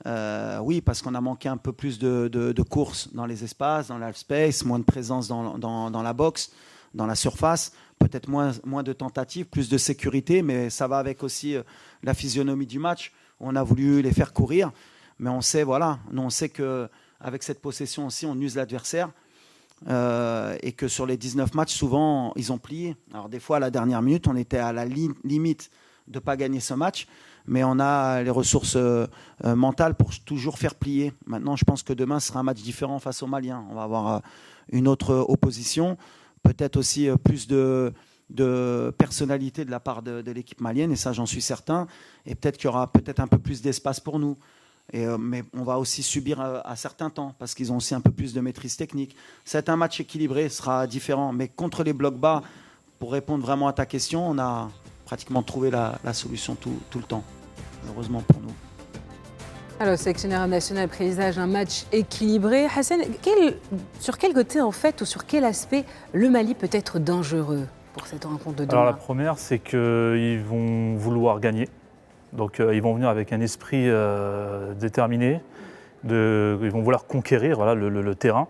oui, parce qu'on a manqué un peu plus de courses dans les espaces, dans l'half-space, moins de présence dans la boxe, dans la surface, peut-être moins de tentatives, plus de sécurité, mais ça va avec aussi la physionomie du match. On a voulu les faire courir. Mais on sait, voilà, nous on sait qu'avec cette possession aussi, on use l'adversaire et que sur les 19 matchs, souvent, ils ont plié. Alors des fois, à la dernière minute, on était à la limite de ne pas gagner ce match, mais on a les ressources mentales pour toujours faire plier. Maintenant, je pense que demain, ce sera un match différent face aux Maliens. On va avoir une autre opposition, peut-être aussi plus de personnalité de la part de l'équipe malienne, et ça, j'en suis certain. Et peut-être qu'il y aura peut-être un peu plus d'espace pour nous. Mais on va aussi subir à certains temps parce qu'ils ont aussi un peu plus de maîtrise technique. C'est un match équilibré, ce sera différent. Mais contre les blocs bas, pour répondre vraiment à ta question, on a pratiquement trouvé la solution tout le temps, heureusement pour nous. Alors, le sélectionneur national présage un match équilibré. Hassan, sur quel côté en fait ou sur quel aspect le Mali peut être dangereux pour cette rencontre de demain? Alors la première, c'est qu'ils vont vouloir gagner. Donc ils vont venir avec un esprit déterminé, ils vont vouloir conquérir voilà, le terrain.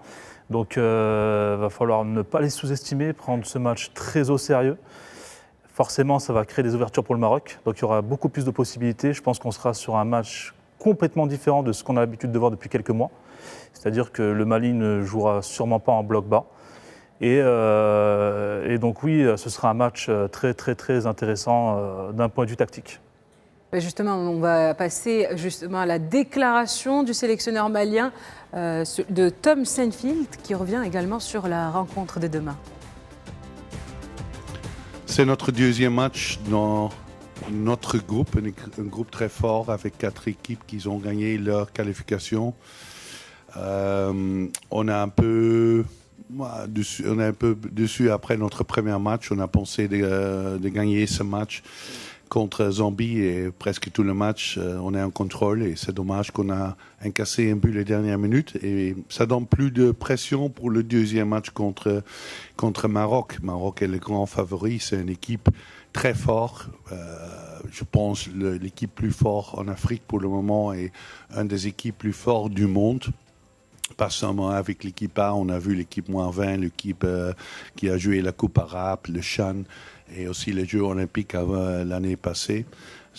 Donc va falloir ne pas les sous-estimer, prendre ce match très au sérieux. Forcément, ça va créer des ouvertures pour le Maroc, donc il y aura beaucoup plus de possibilités. Je pense qu'on sera sur un match complètement différent de ce qu'on a l'habitude de voir depuis quelques mois. C'est-à-dire que le Mali ne jouera sûrement pas en bloc bas. Et donc oui, ce sera un match très très très intéressant d'un point de vue tactique. Justement, on va passer justement à la déclaration du sélectionneur malien de Tom Saintfield, qui revient également sur la rencontre de demain. C'est notre deuxième match dans notre groupe, un groupe très fort avec 4 équipes qui ont gagné leur qualification. On a un peu dessus après notre premier match. On a pensé de gagner ce match contre Zambie et presque tout le match, on est en contrôle et c'est dommage qu'on a incassé un but les dernières minutes et ça donne plus de pression pour le deuxième match contre Maroc. Maroc est le grand favori, c'est une équipe très forte. Je pense l'équipe plus forte en Afrique pour le moment et une des équipes plus fortes du monde. Pas seulement avec l'équipe A, on a vu l'équipe moins 20, l'équipe qui a joué la Coupe arabe, le Chan et aussi les Jeux olympiques l'année passée.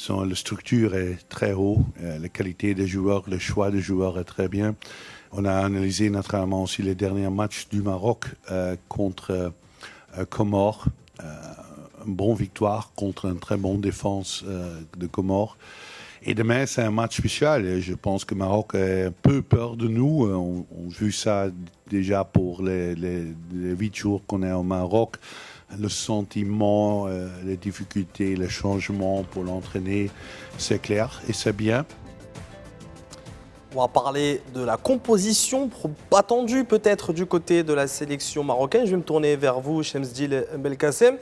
La structure est très haut, la qualité des joueurs, le choix des joueurs est très bien. On a analysé naturellement aussi les derniers matchs du Maroc contre Comores. Une bonne victoire contre une très bonne défense de Comores. Et demain, c'est un match spécial. Et je pense que le Maroc a un peu peur de nous. On a vu ça déjà pour les 8 jours qu'on est au Maroc. Le sentiment, les difficultés, les changements pour l'entraîner, c'est clair et c'est bien. On va parler de la composition attendue peut-être du côté de la sélection marocaine. Je vais me tourner vers vous, Chemsdine Belkacem.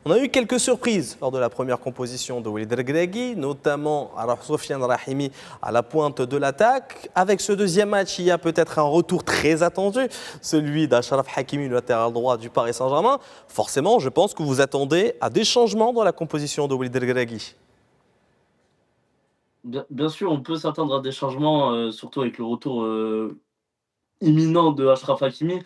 On a eu quelques surprises lors de la première composition de Walid Regragui, notamment alors Sofiane Rahimi à la pointe de l'attaque. Avec ce deuxième match, il y a peut-être un retour très attendu, celui d'Achraf Hakimi, le latéral droit du Paris Saint-Germain. Forcément, je pense que vous attendez à des changements dans la composition de Walid Regragui. Bien sûr, on peut s'attendre à des changements, surtout avec le retour imminent de Achraf Hakimi.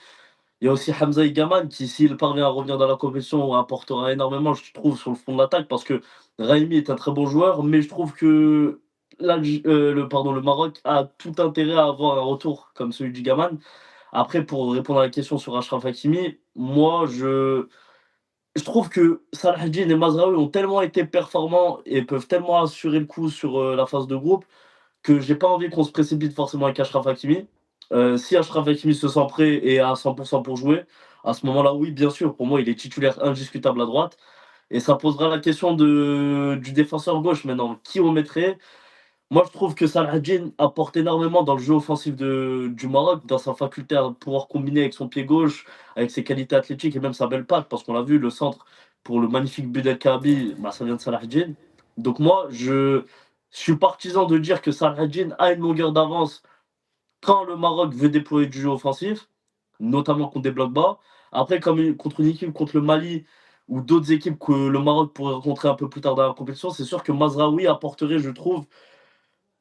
Il y a aussi Hamza Igaman qui, s'il parvient à revenir dans la compétition, apportera énormément, je trouve, sur le front de l'attaque parce que Raimi est un très bon joueur, mais je trouve que le Maroc a tout intérêt à avoir un retour comme celui d'Igaman. Après, pour répondre à la question sur Achraf Hakimi, moi, je trouve que Salah Eddine et Mazraoui ont tellement été performants et peuvent tellement assurer le coup sur la phase de groupe que j'ai pas envie qu'on se précipite forcément avec Achraf Hakimi. Si Achraf Hakimi se sent prêt et à 100% pour jouer, à ce moment-là, oui, bien sûr, pour moi, il est titulaire indiscutable à droite. Et ça posera la question du défenseur gauche maintenant. Qui on mettrait? Moi, je trouve que Salah Eddine apporte énormément dans le jeu offensif du Maroc, dans sa faculté à pouvoir combiner avec son pied gauche, avec ses qualités athlétiques et même sa belle patte, parce qu'on l'a vu, le centre pour le magnifique but d'El Kaabi, ça vient de Salah Eddine. Donc moi, je suis partisan de dire que Salah Eddine a une longueur d'avance quand le Maroc veut déployer du jeu offensif, notamment contre des blocs bas. Après, comme contre une équipe, contre le Mali ou d'autres équipes que le Maroc pourrait rencontrer un peu plus tard dans la compétition, c'est sûr que Mazraoui apporterait, je trouve,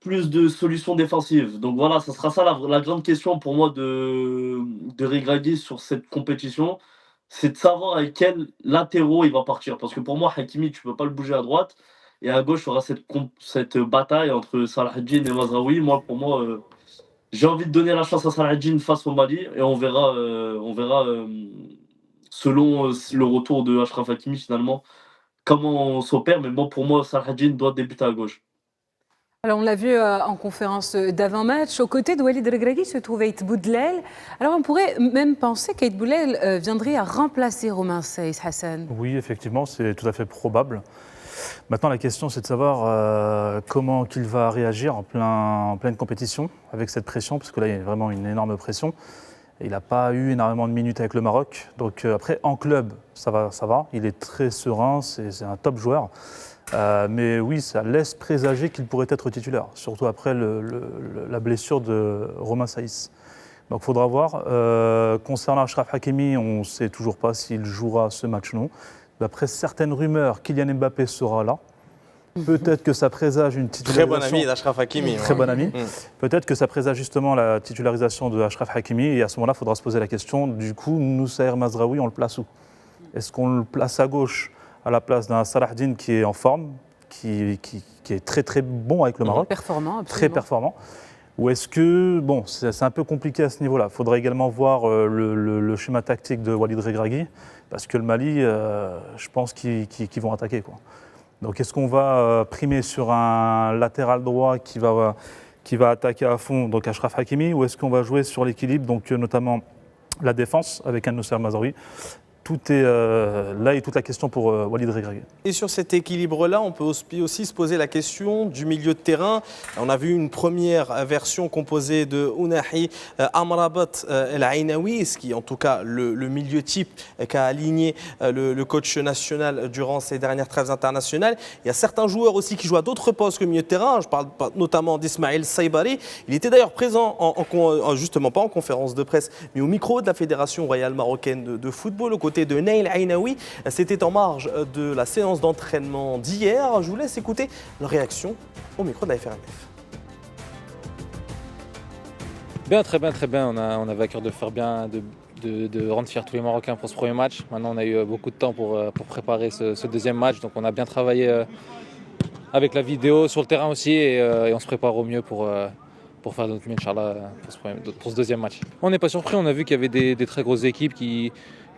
plus de solutions défensives. Donc voilà, ça sera ça la grande question pour moi de Regragui sur cette compétition, c'est de savoir avec quel latéraux il va partir. Parce que pour moi, Hakimi, tu ne peux pas le bouger à droite. Et à gauche, il y aura cette bataille entre Salah Eddine et Mazraoui. Moi, pour moi, j'ai envie de donner la chance à Salah Eddine face au Mali et on verra selon le retour de Achraf Hakimi finalement comment on s'opère. Mais bon, pour moi, Salah Eddine doit débuter à gauche. Alors, on l'a vu en conférence d'avant-match, aux côtés de Walid Regragui se trouve Aït Boudlel. Alors, on pourrait même penser qu'Aït Boudlel viendrait à remplacer Romain Saiss, Hassan. Oui, effectivement, c'est tout à fait probable. Maintenant, la question, c'est de savoir comment il va réagir en pleine compétition avec cette pression, parce que là, il y a vraiment une énorme pression. Il n'a pas eu énormément de minutes avec le Maroc. Donc après, en club, ça va. Il est très serein, c'est un top joueur. Mais oui, ça laisse présager qu'il pourrait être titulaire, surtout après la blessure de Romain Saiss. Donc il faudra voir. Concernant Achraf Hakimi, on ne sait toujours pas s'il jouera ce match ou non. D'après certaines rumeurs, Kylian Mbappé sera là. Peut-être que ça présage une Très titularisation. bon ami d'Achraf Hakimi. Très bon ami. Peut-être que ça présage justement la titularisation de Achraf Hakimi et à ce moment-là, il faudra se poser la question, du coup, Noussair Mazraoui, on le place où? Est-ce qu'on le place à gauche à la place d'un Salahdine qui est en forme, qui est très très bon avec le Maroc, Performant, absolument. très performant? Ou est-ce que, bon, c'est un peu compliqué à ce niveau-là. Il faudrait également voir le schéma tactique de Walid Regragui, parce que le Mali, je pense qu'ils vont attaquer, quoi. Donc est-ce qu'on va primer sur un latéral droit qui va attaquer à fond, donc Achraf Hakimi, ou est-ce qu'on va jouer sur l'équilibre, donc notamment la défense avec un Noussair Mazraoui? Tout est là et toute la question pour Walid Regragui. Et sur cet équilibre-là, on peut aussi se poser la question du milieu de terrain. On a vu une première version composée de Ounahi, Amrabat, El Ainaoui, ce qui est en tout cas le milieu type qu'a aligné le coach national durant ces dernières trêves internationales. Il y a certains joueurs aussi qui jouent à d'autres postes que milieu de terrain. Je parle notamment d'Ismaël Saibari. Il était d'ailleurs présent, justement pas en conférence de presse, mais au micro de la Fédération royale marocaine de football, au côté de Naïl Ainaoui. C'était en marge de la séance d'entraînement d'hier. Je vous laisse écouter leur réaction au micro de la FRMF. Bien, très bien, très bien. On avait à cœur de faire bien, de rendre fiers tous les Marocains pour ce premier match. Maintenant, on a eu beaucoup de temps pour préparer ce deuxième match. Donc, on a bien travaillé avec la vidéo, sur le terrain aussi, et on se prépare au mieux pour faire notre mieux, Inch'Allah, pour ce deuxième match. On n'est pas surpris. On a vu qu'il y avait des très grosses équipes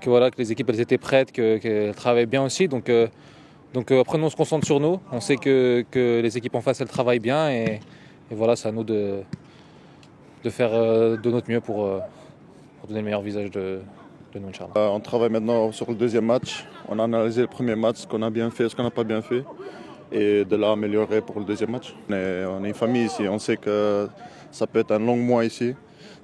que les équipes elles étaient prêtes, qu'elles travaillaient bien aussi. Donc après, nous, on se concentre sur nous. On sait que les équipes en face, elles travaillent bien. Et voilà, c'est à nous de faire de notre mieux pour donner le meilleur visage de nous, Inch'Allah. On travaille maintenant sur le deuxième match. On a analysé le premier match, ce qu'on a bien fait, ce qu'on n'a pas bien fait. Et de là, améliorer pour le deuxième match. On est une famille ici. On sait que ça peut être un long mois ici.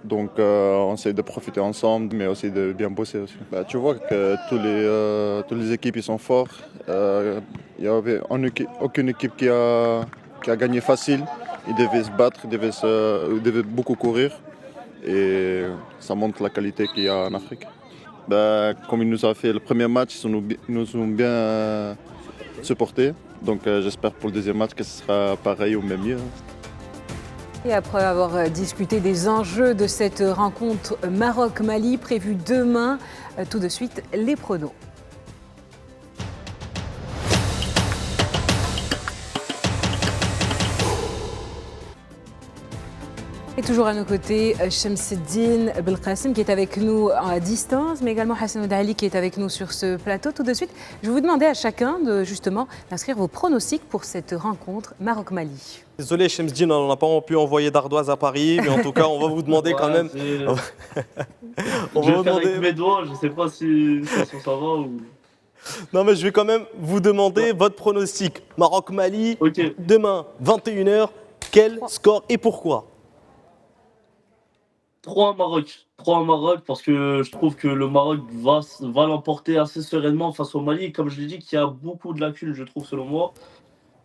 Donc on essaie de profiter ensemble, mais aussi de bien bosser aussi. Tu vois que tous les équipes ils sont forts. Il n'y avait aucune équipe qui a gagné facile. Ils devaient se battre, ils devaient beaucoup courir. Et ça montre la qualité qu'il y a en Afrique. Comme il nous a fait le premier match, ils nous ont bien supportés. Donc j'espère pour le deuxième match que ce sera pareil ou même mieux. Et après avoir discuté des enjeux de cette rencontre Maroc-Mali prévue demain, tout de suite les pronos. Et toujours à nos côtés, Shamseddine Belkacem qui est avec nous à distance, mais également Hassan Oudali qui est avec nous sur ce plateau. Tout de suite, je vais vous demander à chacun d'inscrire vos pronostics pour cette rencontre Maroc-Mali. Désolé Shamseddine, on n'a pas pu envoyer d'ardoise à Paris, mais en tout cas, on va vous demander quand même. On va demander avec mes doigts, je ne sais pas si ça va ou. Non mais je vais quand même vous demander votre pronostic. Maroc-Mali, demain, 21h, quel score et pourquoi? 3 Maroc. 3 Maroc parce que je trouve que le Maroc va l'emporter assez sereinement face au Mali. Comme je l'ai dit, qu'il y a beaucoup de lacunes, je trouve, selon moi.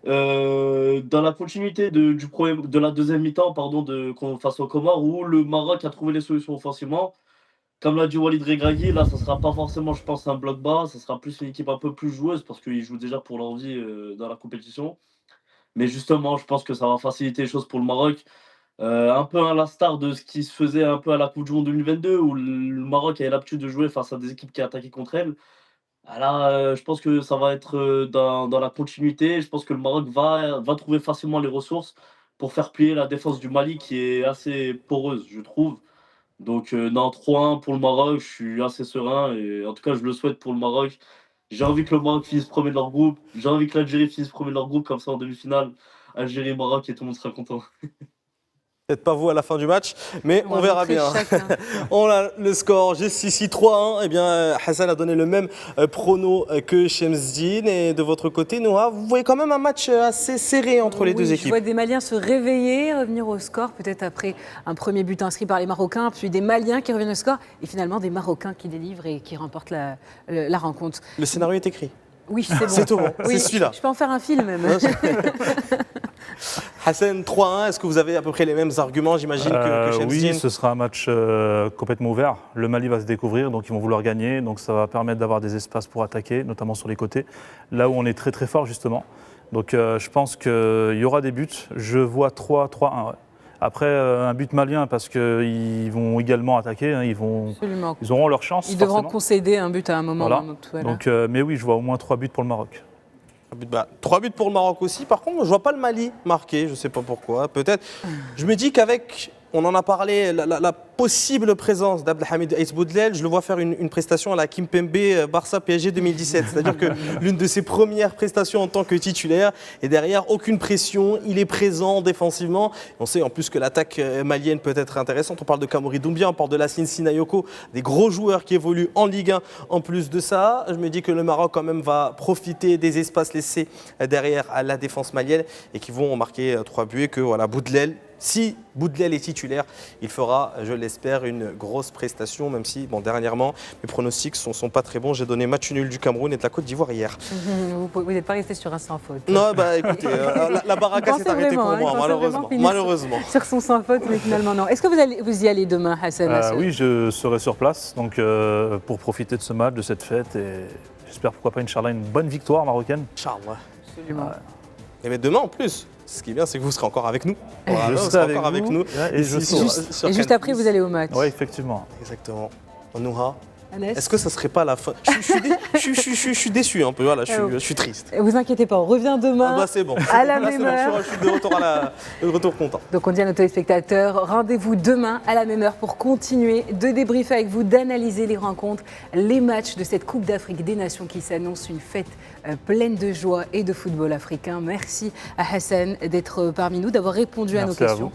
Dans la continuité de la deuxième mi-temps face au Comores, où le Maroc a trouvé les solutions offensivement. Comme l'a dit Walid Regragui, là, ça ne sera pas forcément, je pense, un bloc bas. Ça sera plus une équipe un peu plus joueuse parce qu'ils jouent déjà pour leur vie dans la compétition. Mais justement, je pense que ça va faciliter les choses pour le Maroc. Un peu à l'instar de ce qui se faisait un peu à la Coupe du Monde 2022 où le Maroc avait l'habitude de jouer face à des équipes qui attaquaient contre elles. Là, je pense que ça va être dans la continuité. Je pense que le Maroc va trouver facilement les ressources pour faire plier la défense du Mali qui est assez poreuse, je trouve. Donc, non, 3-1 pour le Maroc, je suis assez serein et en tout cas, je le souhaite pour le Maroc. J'ai envie que le Maroc finisse premier de leur groupe. J'ai envie que l'Algérie finisse premier de leur groupe, comme ça en demi-finale, Algérie-Maroc et tout le monde sera content. Peut-être pas vous à la fin du match, mais on verra bien. On a le score juste ici 3-1. Eh bien, Hassan a donné le même prono que Shamseddine. Et de votre côté, Noah, vous voyez quand même un match assez serré entre les deux équipes. Je vois des Maliens se réveiller, revenir au score, peut-être après un premier but inscrit par les Marocains, puis des Maliens qui reviennent au score, et finalement des Marocains qui délivrent et qui remportent la rencontre. Le scénario est écrit. Oui, c'est bon. C'est tout bon, oui, c'est celui-là. Je peux en faire un film même. Hassan, 3-1, est-ce que vous avez à peu près les mêmes arguments, j'imagine, que Shamseddine? Oui, ce sera un match complètement ouvert. Le Mali va se découvrir, donc ils vont vouloir gagner. Donc ça va permettre d'avoir des espaces pour attaquer, notamment sur les côtés, là où on est très très fort justement. Donc je pense qu'il y aura des buts. Je vois 3-1. Ouais. Après, un but malien parce qu'ils vont également attaquer. Hein, ils auront leur chance. Ils devront forcément concéder un but à un moment. Voilà. Donc, mais oui, je vois au moins 3 buts pour le Maroc. 3 buts pour le Maroc aussi. Par contre, je ne vois pas le Mali marquer. Je ne sais pas pourquoi. Peut-être. Je me dis qu'avec, on en a parlé, la possible présence d'Abdelhamid Aïs Boudlel, je le vois faire une prestation à la Kimpembe Barça PSG 2017. C'est-à-dire que l'une de ses premières prestations en tant que titulaire. Et derrière, aucune pression. Il est présent défensivement. On sait en plus que l'attaque malienne peut être intéressante. On parle de Kamori Doumbia, on parle de Lassine Sinayoko, des gros joueurs qui évoluent en Ligue 1. En plus de ça, je me dis que le Maroc quand même va profiter des espaces laissés derrière à la défense malienne et qui vont marquer 3 buts et que voilà, Boudlel, si Boudlel est titulaire, il fera, je l'espère, une grosse prestation, même si, bon, dernièrement, mes pronostics sont pas très bons. J'ai donné match nul du Cameroun et de la Côte d'Ivoire hier. Vous n'êtes pas resté sur un sans faute. Non, bah écoutez, la baraka s'est arrêtée pour moi, malheureusement. Sur son sans faute, mais finalement non. Est-ce que vous y allez demain, Hassan? Oui, je serai sur place donc, pour profiter de ce match, de cette fête. Et j'espère, pourquoi pas, Inch'Allah, une bonne victoire marocaine. Inch'Allah. Absolument. Mais demain, en plus, ce qui est bien, c'est que vous serez encore avec nous. Voilà, je serai encore avec nous. Et juste après, vous allez au match. Oui, effectivement. Exactement. Nouha, Anes, est-ce que ça serait pas la fin? Je suis déçu un peu, voilà, je suis triste. Vous inquiétez pas, on revient demain. C'est bon. À la même heure. Je suis de retour content. Donc on dit à nos téléspectateurs, rendez-vous demain à la même heure pour continuer de débriefer avec vous, d'analyser les rencontres, les matchs de cette Coupe d'Afrique des Nations qui s'annonce une fête pleine de joie et de football africain. Merci à Hassan d'être parmi nous, d'avoir répondu à nos questions.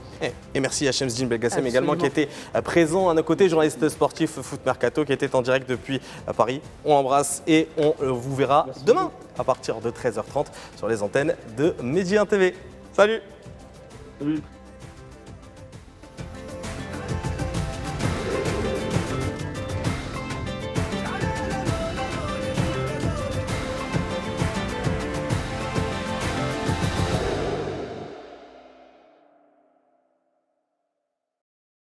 Et merci à Shemseddine Belgassem également qui était présent à nos côtés, journaliste sportif Foot Mercato qui était en direct depuis Paris. On l'embrasse et on vous verra demain à partir de 13h30 sur les antennes de Média TV. Salut. Salut.